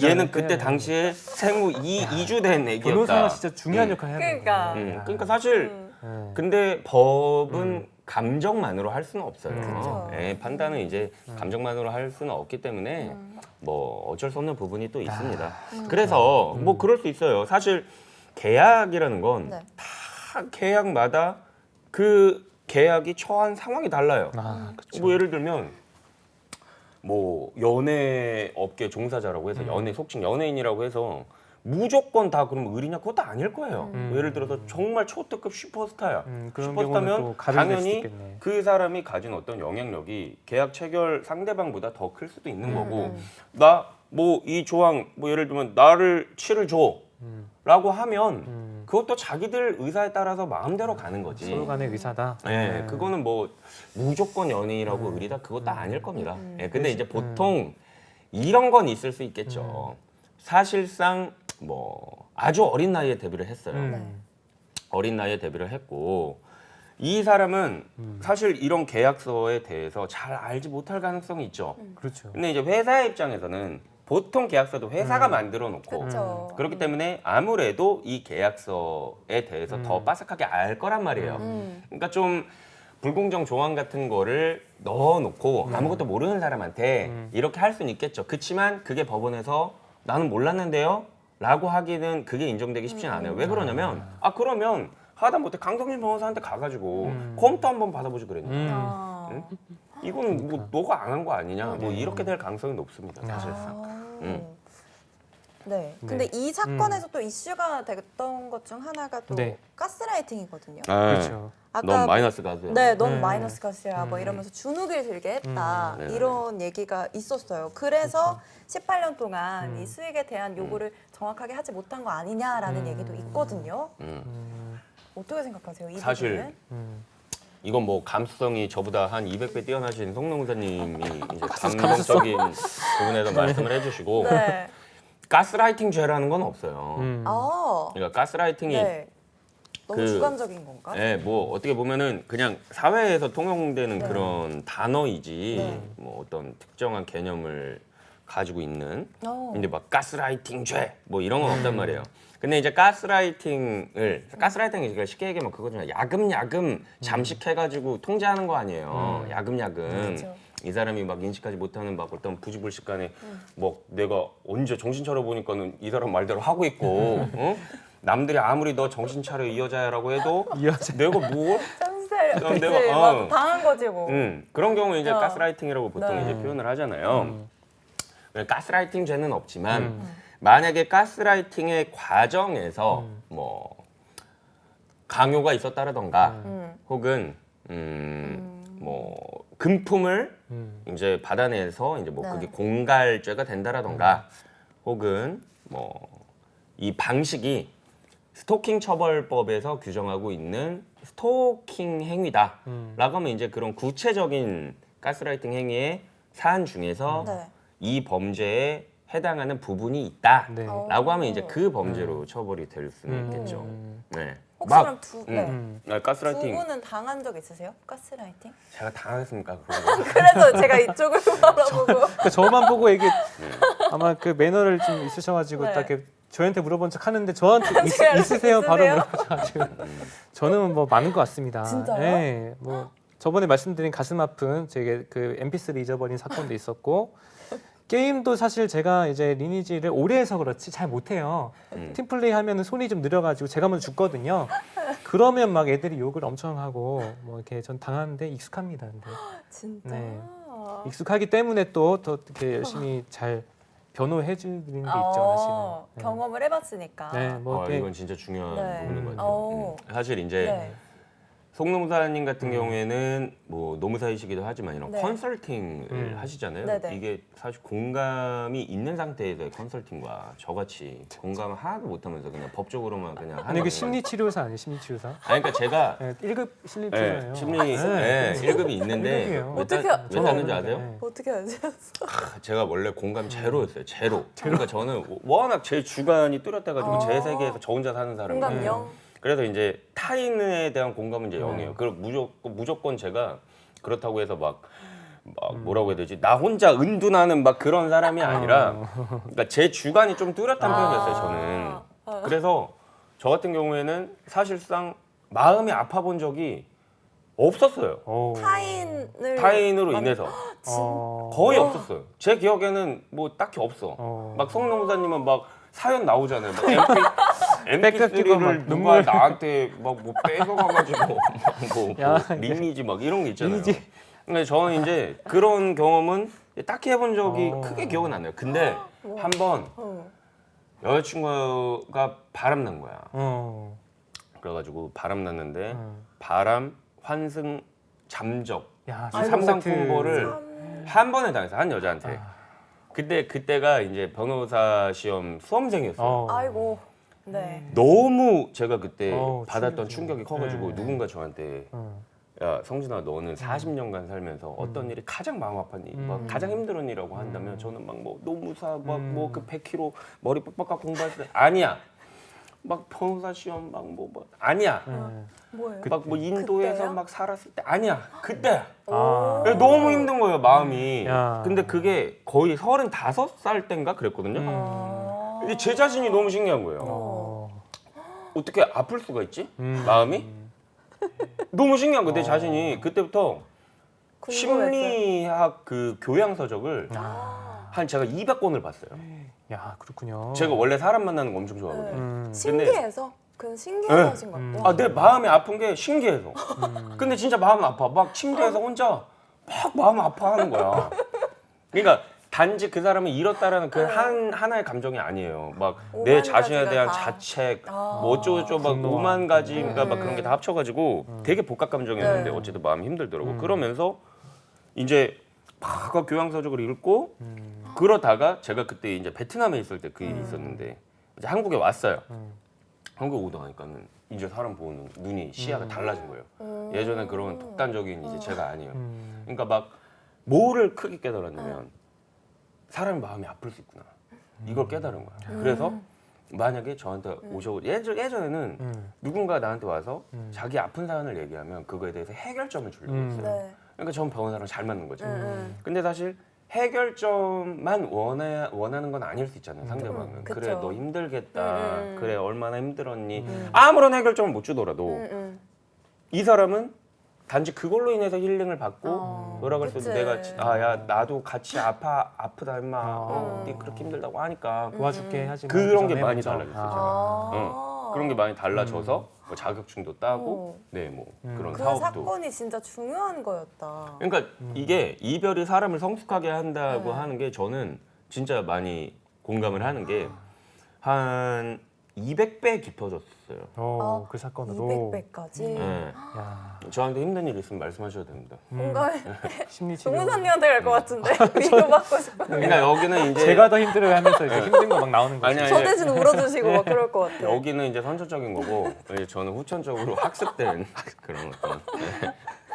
얘는 그때 당시에 생후 2주 된 애기였다. 변호사가 진짜 중요한 역할을 해야 되는 그러니까. 거예요. 그러니까 사실 근데 법은 감정만으로 할 수는 없어요. 그쵸. 예, 판단은 이제 감정만으로 할 수는 없기 때문에 뭐 어쩔 수 없는 부분이 또 있습니다. 그래서 뭐 그럴 수 있어요. 사실 계약이라는 건 네. 다 계약마다 그 계약이 처한 상황이 달라요. 그렇죠. 뭐 예를 들면 뭐 연예 업계 종사자라고 해서 연예 속칭 연예인이라고 해서 무조건 다 그러면 의리냐 그것도 아닐 거예요. 뭐 예를 들어서 정말 초특급 슈퍼스타야. 그런 경우는 또 슈퍼스타면 가려질 수도 당연히 있겠네. 그 사람이 가진 어떤 영향력이 계약 체결 상대방보다 더 클 수도 있는 거고 나 뭐 이 조항 뭐 예를 들면 나를 치를 줘라고 하면 그것도 자기들 의사에 따라서 마음대로 가는 거지. 서로 간의 의사다. 예, 그거는 뭐 무조건 연예인이라고 의리다 그것도 아닐 겁니다. 예, 근데 이제 보통 이런 건 있을 수 있겠죠. 사실상 뭐 아주 어린 나이에 데뷔를 했어요. 어린 나이에 데뷔를 했고 이 사람은 사실 이런 계약서에 대해서 잘 알지 못할 가능성이 있죠. 그렇죠. 근데 이제 회사의 입장에서는 보통 계약서도 회사가 만들어 놓고 그쵸. 그렇기 때문에 아무래도 이 계약서에 대해서 더 빠삭하게 알 거란 말이에요. 그러니까 좀 불공정 조항 같은 거를 넣어놓고 아무것도 모르는 사람한테 이렇게 할 수는 있겠죠. 그렇지만 그게 법원에서 나는 몰랐는데요? 라고 하기는 그게 인정되기 쉽진 않아요. 왜 그러냐면 그러면 하다못해 강성진 변호사한테 가가지고 컴퓨터 한번 받아보지 그랬냐. 아. 이건 뭐 너가 안 한 거 아니냐. 뭐 이렇게 될 가능성이 높습니다. 사실상. 네. 근데 이 사건에서 또 이슈가 됐던 것 중 하나가 또 네. 가스라이팅이거든요. 그렇죠. 넌 마이너스 가수야. 네, 넌 마이너스 가스야. 뭐 이러면서 주눅을 들게 했다. 네네. 이런 얘기가 있었어요. 그래서 18년 동안 이 수익에 대한 요구를 정확하게 하지 못한 거 아니냐라는 얘기도 있거든요. 어떻게 생각하세요? 이 사실 부분은? 이건 뭐 감수성이 저보다 한 200배 뛰어나신 송농사님이 이제 감성적인 부분에서 말씀을 해주시고 네. 가스라이팅 죄라는 건 없어요. 아, 그러니까 가스라이팅이 네. 너무 그- 주관적인 건가? 예, 뭐 어떻게 보면은 그냥 사회에서 통용되는 그런 단어이지 네. 뭐 어떤 특정한 개념을 가지고 있는 어. 이제 막 가스라이팅 죄 뭐 이런 건 없단 말이에요. 근데 이제 가스라이팅이 쉽게 얘기하면 그거잖아요. 야금야금 잠식해가지고 통제하는 거 아니에요. 야금야금. 그렇죠. 이 사람이 막 인식하지 못하는 막 어떤 부지불식간에 뭐 내가 언제 정신 차려 보니까는 이 사람 말대로 하고 있고 남들이 아무리 너 정신 차려 이 여자야라고 해도 이 여자. 내가 뭘 짠살. 그치. 내가, 막 당한 거지 뭐. 그런 경우 이제 어. 가스라이팅이라고 보통 네. 이제 표현을 하잖아요. 가스라이팅 죄는 없지만 만약에 가스라이팅의 과정에서 뭐 강요가 있었다라던가 음. 혹은 뭐 금품을 이제 받아내서 이제 뭐 네. 그게 공갈죄가 된다라던가 혹은 뭐 이 방식이 스토킹 처벌법에서 규정하고 있는 스토킹 행위다라고 하면 이제 그런 구체적인 가스라이팅 행위의 사안 중에서 네. 이 범죄에 해당하는 부분이 있다라고 네. 하면 이제 그 범죄로 처벌이 될 수는 있겠죠. 네. 혹시 그럼 네. 가스라이팅 두 분은 당한 적 있으세요? 가스라이팅? 제가 당하겠습니까 그런 거? 그래서 제가 이쪽을 바라보고 그러니까 저만 보고 이게 아마 그 매너를 좀 있으셔가지고 네. 딱 이렇게 저한테 물어본 척 하는데 저한테 제가 있으세요? 바로 있으세요? 물어보셔가지고 저는 뭐 많은 것 같습니다. 진짜요? 네, 뭐 저번에 말씀드린 가슴 아픈 제게 그 MP3 잊어버린 사건도 있었고 게임도 사실 제가 이제 리니지를 오래 해서 그렇지 잘 못해요. 팀플레이 하면은 손이 좀 느려가지고 제가 먼저 죽거든요. 그러면 막 애들이 욕을 엄청 하고 뭐 이렇게 전 당하는데 익숙합니다. 근데 진짜. 네. 익숙하기 때문에 또 더 이렇게 열심히 잘 변호해 주는 게 있죠, 사실은. 네. 경험을 해봤으니까. 네, 뭐 이렇게 이건 진짜 중요한 네. 부분인 것 같아요. 오. 사실 이제 네. 송노무사님 같은 경우에는 뭐 노무사이시기도 하지만 이런 네. 컨설팅을 하시잖아요. 네네. 이게 사실 공감이 있는 상태에서의 컨설팅과 저같이 공감을 하나도 못하면서 그냥 법적으로만 그냥 아니 하는 그 심리 치료사 아니에요, 심리 치료사? 아니 그러니까 제가 네, 1급 심리 네, 치료예요. 심리 네. 1급이 있는데 일급이에요. 왜 어떻게 땄는지 저는 아세요? 네. 어떻게 하지? 제가 원래 공감 제로였어요. 제로. 그러니까 저는 워낙 제 주관이 뚜렷해가지고 제 세계에서 저 혼자 사는 사람이에요. 공감령? 그래서 이제 타인에 대한 공감은 이제 0이에요. 그리고 무조건 제가 그렇다고 해서 막 뭐라고 해야 되지? 나 혼자 은둔하는 막 그런 사람이 아니라 그러니까 제 주관이 좀 뚜렷한 편이었어요. 저는. 그래서 저 같은 경우에는 사실상 마음이 아파본 적이 없었어요. 오. 타인으로 인해서 어. 거의 없었어요. 제 기억에는 뭐 딱히 없어. 막 성노무사님은 막 사연 나오잖아요. 막 MP3를 막 누가 눈물. 나한테 막 뭐 뺏어가가지고 야, 리니지 막 이런 게 있잖아요. 리니지. 근데 저는 이제 그런 경험은 딱히 해본 적이 어. 크게 기억은 안 나요. 근데 한 번 여자친구가 바람 난 거야. 그래가지고 바람 났는데 바람, 환승, 잠적 야, 이 삼상풍보를 한 번에 당했어. 한 여자한테. 그때가 이제 변호사 시험 수험생이었어요. 아이고. 네. 너무 제가 그때 받았던 충격이. 충격이 커가지고 네. 누군가 저한테 야 성진아 너는 40년간 살면서 어떤 일이 가장 마음 아팠니? 막 가장 힘들은 일이라고 한다면 저는 막 뭐 노무사 막 뭐 그 100kg 머리 빡빡 공부했을 때 아니야. 막 변호사 시험 막 뭐 아니야. 뭐예요? 막 뭐 인도에서 그때요? 막 살았을 때 아니야. 그때야. 아. 너무 힘든 거예요 마음이. 야. 근데 그게 거의 35살 때인가 그랬거든요. 근데 제 자신이 너무 신기한 거예요. 어떻게 아플 수가 있지? 마음이? 너무 신기한 거예요. 내 자신이 그때부터 궁금했어요. 심리학 그 교양 서적을 한 제가 200권을 봤어요. 야, 그렇군요. 제가 원래 사람 만나는 거 엄청 좋아하거든요. 신기해서? 그건 신기해서 네. 하신 것도. 내 마음이 아픈 게 신기해서. 근데 진짜 마음 아파. 막 침대에서 혼자 막 마음 아파하는 거야. 그러니까 단지 그 사람을 잃었다라는 그 하나의 감정이 아니에요. 막 내 오만 자신에 가지가 대한 다. 자책, 뭐 어쩌고저쩌고 막 분노와. 5만 가지인가 막 그런 게 다 합쳐가지고 되게 복합 감정이었는데 네. 어쨌든 마음이 힘들더라고. 그러면서 이제 막 그 교양 서적을 읽고 그러다가 제가 그때 이제 베트남에 있을 때 그 일이 있었는데 이제 한국에 왔어요. 한국에 오다 가니까는 이제 사람 보는 눈이 시야가 달라진 거예요. 예전에 그런 독단적인 이제 제가 아니에요. 그러니까 막 뭐를 크게 깨달았냐면 사람의 마음이 아플 수 있구나. 이걸 깨달은 거야. 그래서 만약에 저한테 오셔고 예전에는 누군가 나한테 와서 자기 아픈 사연을 얘기하면 그거에 대해서 해결점을 주려고 했어요. 네. 그러니까 전 변호사랑 잘 맞는 거죠. 근데 사실 해결점만 원하는 건 아닐 수 있잖아요. 상대방은. 그쵸. 그래 너 힘들겠다. 그래 얼마나 힘들었니. 아무런 해결점을 못 주더라도 이 사람은 단지 그걸로 인해서 힐링을 받고 뭐라 그랬을 때 그치. 내가 야 나도 같이 아프다 임마. 네 그렇게 힘들다고 하니까 도와줄게 하지 마. 그런 게 전에 많이 먼저. 달라졌어요. 그런 게 많이 달라져서 뭐 자격증도 따고 네 뭐 그런 그 사업도. 사건이 진짜 중요한 거였다. 그러니까 이게 이별이 사람을 성숙하게 한다고 하는 게 저는 진짜 많이 공감을 하는 게 한 200배 깊어졌어요. 그 사건으로 200배까지. 네. 야, 저한테 힘든 일 있으면 말씀하셔도 됩니다. 뭔가 심리 치료. 노무사님한테 갈 것 같은데 위로받고 싶어요. 그러니까 여기는 이제 제가 더 힘들어하면서 이제 힘든 거 막 나오는 거죠. 아니야, 저 대신 울어주시고 막 그럴 것 같아요. 여기는 이제 선천적인 거고 이제 저는 후천적으로 학습된 그런 어떤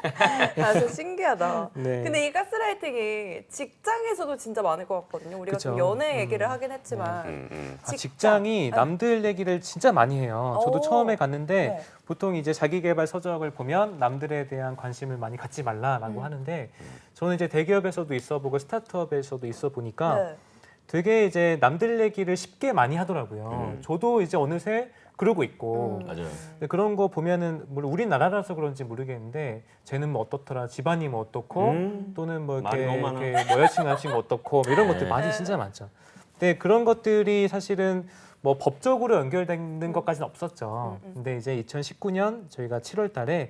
아, 진짜 신기하다. 네. 근데 이 가스라이팅이 직장에서도 진짜 많을 것 같거든요. 우리가 좀 그쵸. 연애 얘기를 하긴 했지만 직장이 남들 얘기를 진짜 많이 해요. 저도 오. 처음에 갔는데 네. 보통 이제 자기계발 서적을 보면 남들에 대한 관심을 많이 갖지 말라라고 하는데 저는 이제 대기업에서도 있어보고 스타트업에서도 있어보니까 네. 되게 이제 남들 얘기를 쉽게 많이 하더라고요. 저도 이제 어느새 그러고 있고 맞아요. 근데 그런 거 보면은 물론 우리나라라서 그런지 모르겠는데 쟤는 뭐 어떻더라, 집안이 뭐 어떻고 또는 뭐 말이 이렇게, 너무 많아. 이렇게 뭐 여자친구 남친구 어떻고 뭐 이런 것들 말이 진짜 많죠. 근데 그런 것들이 사실은 뭐 법적으로 연결되는 것까지는 없었죠. 근데 이제 2019년 저희가 7월달에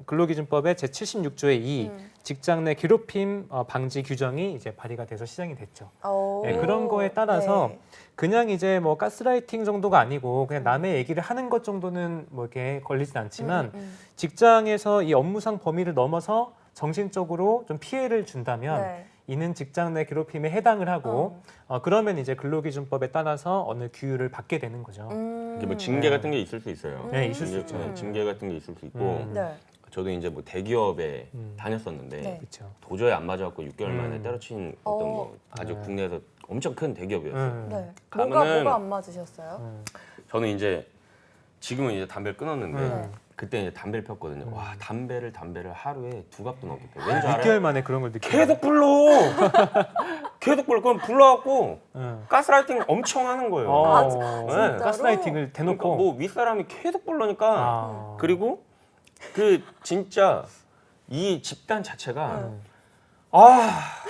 근로기준법의 제 76조의 2 직장 내 괴롭힘 방지 규정이 이제 발의가 돼서 시행이 됐죠. 오. 네, 그런 거에 따라서 네. 그냥 이제 뭐 가스라이팅 정도가 아니고 그냥 남의 얘기를 하는 것 정도는 뭐 이렇게 걸리진 않지만 직장에서 이 업무상 범위를 넘어서 정신적으로 좀 피해를 준다면 네. 이는 직장 내 괴롭힘에 해당을 하고 그러면 이제 근로기준법에 따라서 어느 규율을 받게 되는 거죠. 이게 뭐 징계 같은 게 있을 수 있어요. 네, 있을 수 있죠. 징계 같은 게 있을 수 있고 네. 저도 이제 뭐 대기업에 다녔었는데 네. 그렇죠. 도저히 안 맞아갖고 6개월 만에 때려친 어떤 뭐 아주 네. 국내에서 엄청 큰 대기업이었어요. 네. 가면은 뭐가 안 맞으셨어요? 저는 이제 지금은 이제 담배를 끊었는데 네. 그때 이제 담배를 폈거든요. 와 담배를 하루에 2갑도 넘게 펴. 왠지 알아요? 6개월 만에 그런 걸 느껴요. 계속 불러. 계속 불러. 그럼 불러갖고 가스라이팅 엄청 하는 거예요. 아, 네. 진짜로? 가스라이팅을 대놓고 그러니까 뭐 윗사람이 계속 부르니까 아. 그리고 그 진짜 이 집단 자체가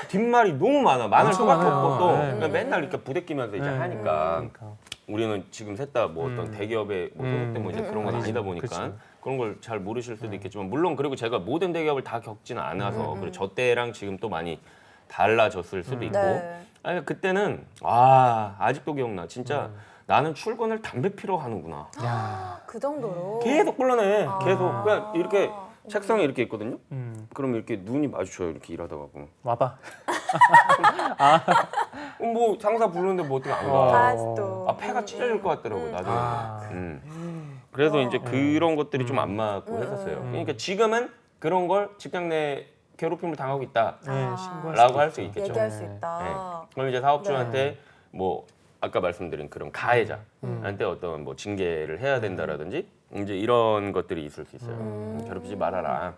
뒷말이 너무 많아. 많을 엄청 수밖에 많아요. 없고 또 네. 그러니까 맨날 이렇게 부대끼면서 이제 네. 하니까 그러니까. 우리는 지금 셋 다 뭐 어떤 대기업에 뭐 소속된 뭐 이제 그런 건 아니다 보니까 그쵸. 그런 걸 잘 모르실 수도 있겠지만 물론 그리고 제가 모든 대기업을 다 겪지는 않아서 그리고 저 때랑 지금 또 많이 달라졌을 수도 있고 네. 아니 그때는 아직도 기억나 진짜 나는 출근을 담배 피러 가는구나 그 정도로. 계속 불러내 계속 아. 그냥 이렇게 책상에 이렇게 있거든요 그럼 이렇게 눈이 마주쳐요 이렇게 일하다가 보면 와봐. 뭐 상사 부르는데 뭐 어떻게 안 어. 가? 아직도. 폐가 찢어질 것 같더라고 나중에. 아. 그래서 이제 그런 것들이 좀 안 맞고 했었어요. 그러니까 지금은 그런 걸 직장 내 괴롭힘을 당하고 있다라고 네, 신고할 할 수도 수 있죠. 있겠죠. 얘기할 수 네. 있다. 그럼 이제 사업주한테 뭐 아까 말씀드린 그런 가해자한테 어떤 뭐 징계를 해야 된다라든지 이제 이런 것들이 있을 수 있어요. 괴롭히지 말아라.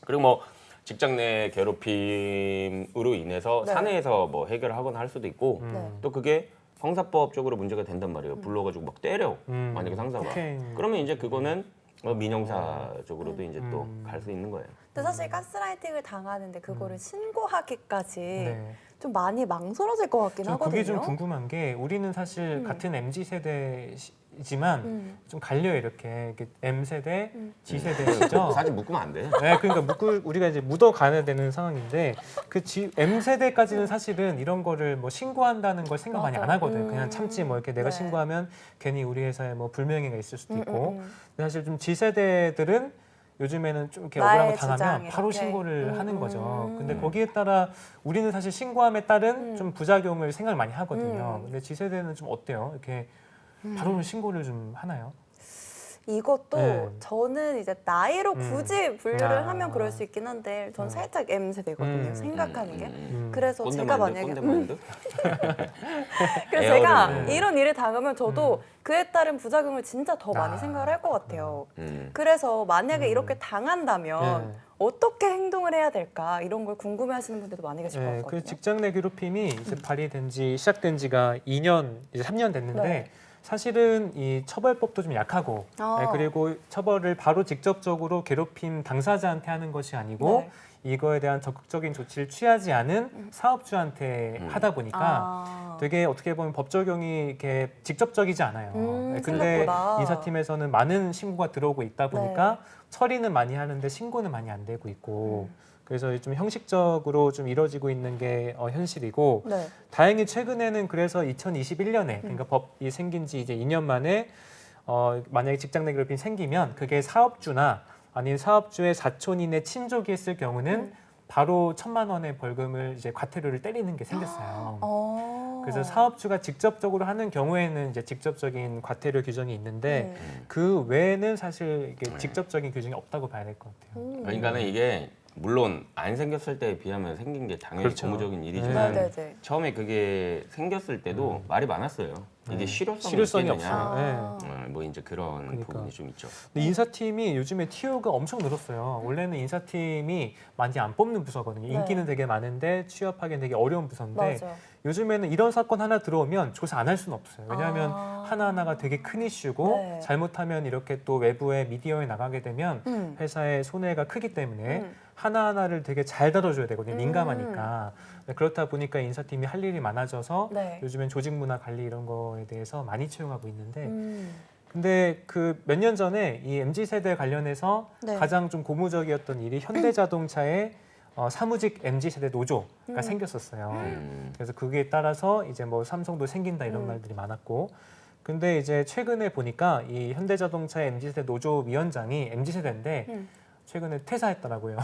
그리고 뭐 직장 내 괴롭힘으로 인해서 네. 사내에서 뭐 해결을 하거나 할 수도 있고 네. 또 그게 형사법적으로 문제가 된단 말이에요. 불러가지고 막 때려. 만약에 상사가. 코케인. 그러면 이제 그거는 민형사적으로도 이제 또 갈 수 있는 거예요. 근데 사실 가스라이팅을 당하는데 그거를 신고하기까지 네. 좀 많이 망설여질 것 같긴 좀 하거든요. 그게 좀 궁금한 게 우리는 사실 같은 MZ 세대지만 좀 갈려요 이렇게 M 세대, G 세대시죠. 사실 묶으면 안 돼. 네, 그러니까 우리가 이제 묻어 가야 되는 상황인데 M 세대까지는 사실은 이런 거를 뭐 신고한다는 걸 생각 많이 안 맞아요. 하거든. 그냥 참지 뭐 이렇게 내가 네. 신고하면 괜히 우리 회사에 뭐 불명예가 있을 수도 있고. 근데 사실 좀 G 세대들은 요즘에는 좀 이렇게 나의 억울한 거 당하면 주장 바로 이렇게. 신고를 하는 거죠. 근데 거기에 따라 우리는 사실 신고함에 따른 좀 부작용을 생각을 많이 하거든요. 근데 G 세대는 좀 어때요? 이렇게 바로 신고를 좀 하나요? 이것도 네. 저는 이제 나이로 굳이 분류를 아. 하면 그럴 수 있긴 한데 전 살짝 M 세대거든요. 생각하는 게. 그래서 꼰대 제가 마인드, 만약에 꼰대 마인드? 그래서 에어를 제가 네. 이런 일을 당하면 저도 그에 따른 부작용을 진짜 더 많이 생각을 할 것 같아요. 그래서 만약에 이렇게 당한다면 네. 어떻게 행동을 해야 될까 이런 걸 궁금해하시는 분들도 많이 계실 것 네, 같거든요. 그 직장 내 괴롭힘이 이제 발의된 지 시작된 지가 2년 이제 3년 됐는데 네. 사실은 이 처벌법도 좀 약하고 아. 네, 그리고 처벌을 바로 직접적으로 괴롭힘 당사자한테 하는 것이 아니고 네. 이거에 대한 적극적인 조치를 취하지 않은 사업주한테 하다 보니까 아. 되게 어떻게 보면 법 적용이 이렇게 직접적이지 않아요. 네, 근데 생각보다. 인사팀에서는 많은 신고가 들어오고 있다 보니까 처리는 많이 하는데 신고는 많이 안 되고 있고 그래서 좀 형식적으로 좀 이루어지고 있는 게 현실이고 네. 다행히 최근에는 그래서 2021년에 그러니까 법이 생긴 지 이제 2년 만에 만약에 직장 내 괴롭힘이 생기면 그게 사업주나 아니면 사업주의 사촌 이내 친족이 했을 경우는 바로 1,000만 원의 벌금을 이제 과태료를 때리는 게 생겼어요. 그래서 사업주가 직접적으로 하는 경우에는 이제 직접적인 과태료 규정이 있는데 그 외에는 사실 이게 직접적인 규정이 없다고 봐야 될 것 같아요. 그러니까는 이게 물론 안 생겼을 때에 비하면 생긴 게 당연히 그렇죠. 고무적인 일이지만 네, 네, 네. 처음에 그게 생겼을 때도 말이 많았어요. 이게 실효성이 있겠느냐. 없어요. 네. 뭐 이제 그런 그러니까. 부분이 좀 있죠. 근데 인사팀이 요즘에 TO가 엄청 늘었어요. 원래는 인사팀이 많이 안 뽑는 부서거든요. 네. 인기는 되게 많은데 취업하기는 되게 어려운 부서인데 맞아요. 요즘에는 이런 사건 하나 들어오면 조사 안 할 수는 없어요. 왜냐하면 하나하나가 되게 큰 이슈고 네. 잘못하면 이렇게 또 외부에 미디어에 나가게 되면 회사의 손해가 크기 때문에 하나하나를 되게 잘 다뤄줘야 되거든요. 민감하니까. 그렇다 보니까 인사팀이 할 일이 많아져서 네. 요즘엔 조직 문화 관리 이런 거에 대해서 많이 채용하고 있는데 근데 그 몇 년 전에 이 MZ 세대 관련해서 네. 가장 좀 고무적이었던 일이 현대자동차의 사무직 MZ 세대 노조가 생겼었어요. 그래서 그게 따라서 이제 뭐 삼성도 생긴다 이런 말들이 많았고, 근데 이제 최근에 보니까 이 현대자동차의 MZ 세대 노조 위원장이 MZ 세대인데 최근에 퇴사했더라고요.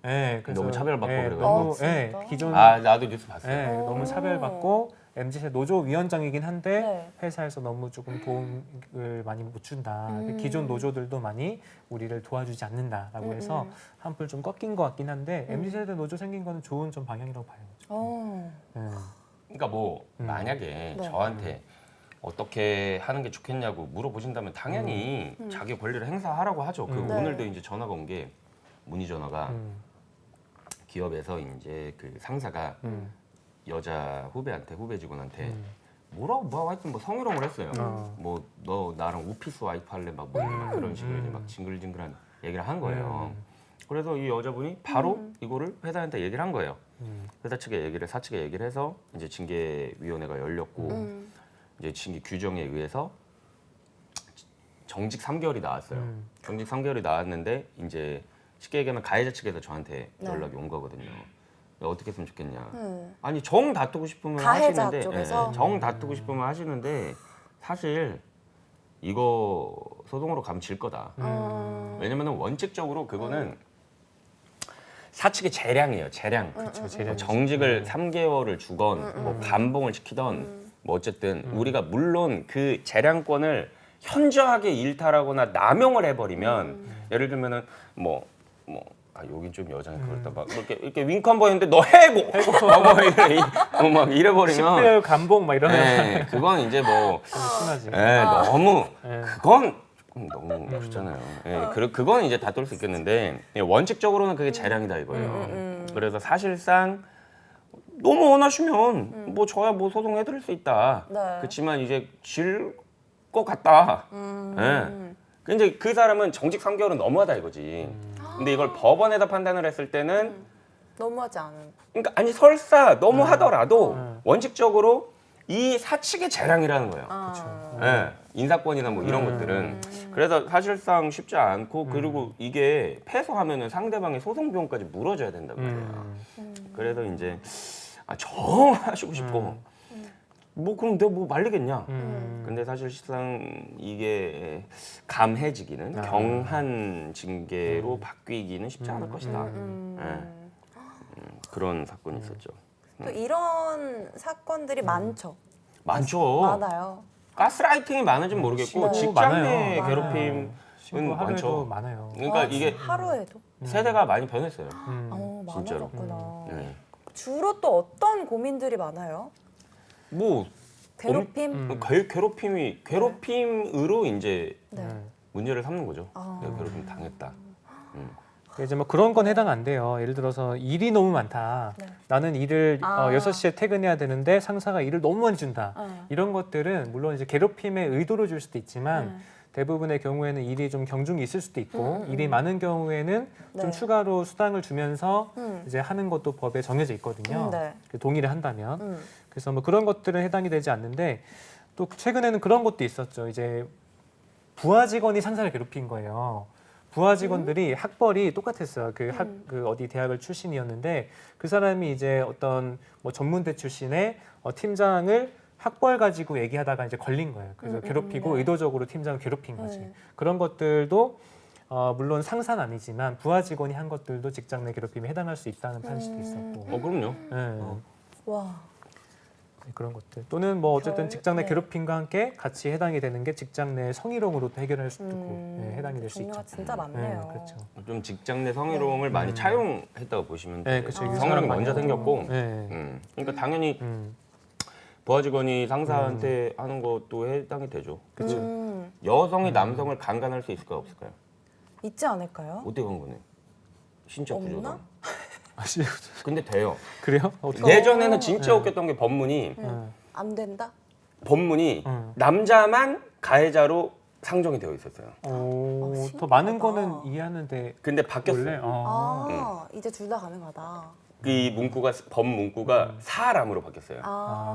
네, 그래서 너무 차별받고 그래가지고. 너무 진짜? 기존 나도 뉴스 봤어요. 네, 너무 차별받고 MZ세 노조 위원장이긴 한데 네. 회사에서 너무 조금 도움을 많이 못 준다. 기존 노조들도 많이 우리를 도와주지 않는다라고 해서 한풀 좀 꺾인 것 같긴 한데 MZ세대 노조 생긴 거는 좋은 좀 방향이라고 봐요. 네. 그러니까 뭐 만약에 저한테 어떻게 하는 게 좋겠냐고 물어보신다면 당연히 자기 권리를 행사하라고 하죠. 그 네. 오늘도 이제 전화가 온 게 문의 전화가 기업에서 이제 그 상사가 여자 후배 직원한테 뭐라고 뭐 하여튼 뭐 성희롱을 했어요. 뭐 너 나랑 오피스 와이프 할래 막 뭐 그런 식으로 이제 막 징글징글한 얘기를 한 거예요. 그래서 이 여자분이 바로 이거를 회사한테 얘기를 한 거예요. 사측에 얘기를 해서 이제 징계위원회가 열렸고 이제 징계 규정에 의해서 정직 3개월이 나왔어요. 정직 3개월이 나왔는데 이제 쉽게 얘기하면 가해자 측에서 저한테 연락이 온 거거든요. 어떻게 했으면 좋겠냐. 아니 정 다투고 싶으면 가해자 하시는데 쪽에서? 정 다투고 싶으면 하시는데 사실 이거 소송으로 가면 질 거다. 왜냐면은 원칙적으로 그거는 사측의 재량이에요. 재량. 그렇죠, 재량이죠. 정직을 3개월을 주건 뭐 감봉을 시키던 뭐 어쨌든 우리가 물론 그 재량권을 현저하게 일탈하고 남용을 해버리면 예를 들면은 여긴 좀 여자는 그렇다 막 이렇게 윙크 한 번 했는데 너 해고 막 이래버리면 10배열 감봉 막 이런 네, 그건 이제 뭐 심하지. 너무 그건 조금 너무 그렇잖아요. 그건 이제 다툴 수 있겠는데 원칙적으로는 그게 재량이다 이거예요. 그래서 사실상 너무 원하시면 뭐 저야 뭐 소송해드릴 수 있다. 네. 그렇지만 이제 질 것 같다. 근데 그 사람은 정직 3개월은 너무하다 이거지. 근데 이걸 법원에다 판단을 했을 때는 너무하지 않은. 그러니까 아니 설사 너무 하더라도 원칙적으로 이 사측의 재량이라는 거예요. 인사권이나 뭐 이런 것들은. 그래서 사실상 쉽지 않고 그리고 이게 패소하면은 상대방의 소송 비용까지 물어줘야 된다고 해요. 그래서 이제 정하시고 싶고 뭐 그럼 내가 뭐 말리겠냐. 근데 사실상 이게 감해지기는 경한 징계로 바뀌기는 쉽지 않을 것이다. 그런 사건이 있었죠. 또 이런 사건들이 많죠. 많죠. 많아요. 가스라이팅이 많은지는 모르겠고 신고 직장 내 많아요. 괴롭힘은 신고 하루에도 많죠. 많아요. 그러니까 이게 하루에도. 세대가 많이 변했어요. 진짜로. 많아졌구나. 네. 주로 또 어떤 고민들이 많아요? 뭐 괴롭힘? 괴롭힘으로 이제 네. 문제를 삼는 거죠. 내가 괴롭힘 당했다. 이제 뭐 그런 건 해당 안 돼요. 예를 들어서 일이 너무 많다. 네. 나는 일을 아. 6시에 퇴근해야 되는데 상사가 일을 너무 많이 준다. 이런 것들은 물론 이제 괴롭힘의 의도로 줄 수도 있지만 대부분의 경우에는 일이 좀 경중이 있을 수도 있고 일이 많은 경우에는 네. 좀 추가로 수당을 주면서 이제 하는 것도 법에 정해져 있거든요. 네. 동의를 한다면. 그래서 뭐 그런 것들은 해당이 되지 않는데 또 최근에는 그런 것도 있었죠. 이제 부하 직원이 상사를 괴롭힌 거예요. 부하 직원들이 학벌이 똑같았어요. 그 어디 대학을 출신이었는데 그 사람이 이제 어떤 뭐 전문대 출신의 팀장을 학벌 가지고 얘기하다가 이제 걸린 거예요. 그래서 괴롭히고 네. 의도적으로 팀장을 괴롭힌 거지. 네. 그런 것들도 물론 상사는 아니지만 부하 직원이 한 것들도 직장 내 괴롭힘에 해당할 수 있다는 판시도 있었고. 그럼요. 네. 와. 그런 것들 또는 뭐 어쨌든 직장 내 네. 괴롭힘과 함께 같이 해당이 되는 게 직장 내 성희롱으로도 해결할 수도 있고 해당이 될 수 있죠. 종류가 진짜 많네요. 그렇죠. 좀 직장 내 성희롱을 많이 차용했다고 보시면 돼요. 네, 그렇죠. 이게 성희롱이 많이 먼저 하고. 생겼고, 네. 그러니까 당연히 부하 직원이 상사한테 하는 것도 해당이 되죠. 그렇죠. 여성이 남성을 강간할 수 있을까요, 없을까요? 있지 않을까요? 어떻게 강간해? 신체 없나? 구조상. 근데 돼요. 그래요? 어떻게? 예전에는 진짜 웃겼던 게 법문이 안 된다? 남자만 가해자로 상정이 되어 있었어요. 오, 신기하다. 더 많은 거는 이해하는데 근데 바뀌었어요. 원래 이제 둘 다 가능하다. 이 문구가 법 문구가 사람으로 바뀌었어요.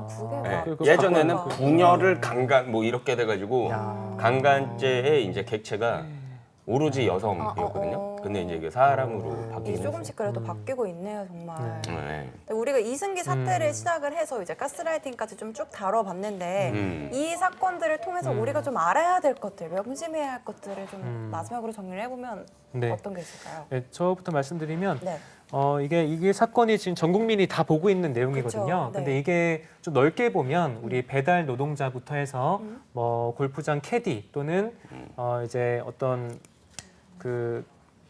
그게 네. 막 그거 예전에는 바꿔요. 부녀를 강간 뭐 이렇게 돼가지고 야. 강간죄의 이제 객체가 오로지 여성이었거든요. 근데 이제 이게 사람으로 이게 바뀌는 조금씩 그래도 바뀌고 있네요, 정말. 네. 근데 우리가 이승기 사태를 시작을 해서 이제 가스라이팅까지 좀 쭉 다뤄봤는데 이 사건들을 통해서 우리가 좀 알아야 될 것들, 명심해야 할 것들을 좀 마지막으로 정리를 해보면 네. 어떤 게 있을까요? 네, 저부터 말씀드리면 네. 이게 사건이 지금 전 국민이 다 보고 있는 내용이거든요. 그쵸, 네. 근데 이게 좀 넓게 보면 우리 배달 노동자부터 해서 뭐 골프장 캐디 또는 이제 어떤 그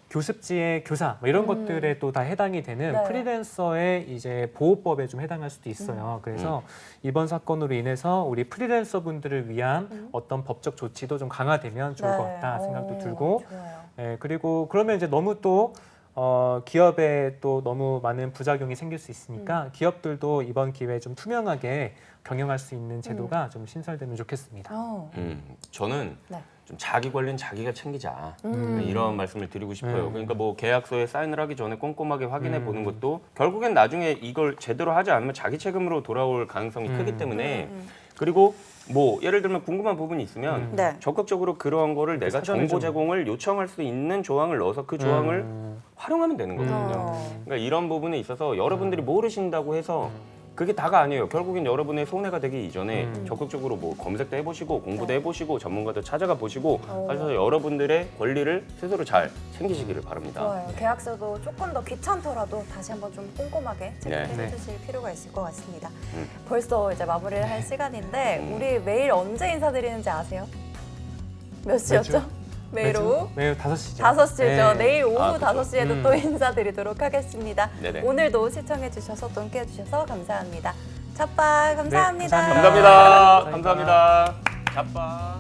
교습지의 교사 뭐 이런 것들에 또 다 해당이 되는 네. 프리랜서의 이제 보호법에 좀 해당할 수도 있어요. 그래서 이번 사건으로 인해서 우리 프리랜서 분들을 위한 어떤 법적 조치도 좀 강화되면 좋을 것 같다 생각도 들고, 좋아요. 예, 그리고 그러면 이제 너무 또 기업에 또 너무 많은 부작용이 생길 수 있으니까 기업들도 이번 기회에 좀 투명하게 경영할 수 있는 제도가 좀 신설되면 좋겠습니다. 저는 네. 좀 자기 관리는 자기가 챙기자 이런 말씀을 드리고 싶어요. 그러니까 뭐 계약서에 사인을 하기 전에 꼼꼼하게 확인해 보는 것도 결국엔 나중에 이걸 제대로 하지 않으면 자기 책임으로 돌아올 가능성이 크기 때문에 그리고 뭐 예를 들면 궁금한 부분이 있으면 네. 적극적으로 그러한 거를 내가 사전에 정보 좀- 제공을 요청할 수 있는 조항을 넣어서 그 조항을 활용하면 되는 거거든요. 그러니까 이런 부분에 있어서 여러분들이 모르신다고 해서 그게 다가 아니에요. 결국엔 여러분의 손해가 되기 이전에 적극적으로 뭐 검색도 해보시고 공부도 네. 해보시고 전문가도 찾아가 보시고 하셔서 여러분들의 권리를 스스로 잘 챙기시기를 바랍니다. 좋아요. 계약서도 조금 더 귀찮더라도 다시 한번 좀 꼼꼼하게 체크해 네. 주실 필요가 있을 것 같습니다. 벌써 이제 마무리를 할 시간인데 우리 매일 언제 인사드리는지 아세요? 몇 시였죠? 매일 오후 매일 5시죠. 5시죠. 내일 오후 아, 그죠. 5시에도 또 인사드리도록 하겠습니다. 네네. 오늘도 시청해 주셔서 또 함께 해주셔서 감사합니다. 찻바 감사합니다. 감사합니다. 감사합니다. 감사합니다. 자빠.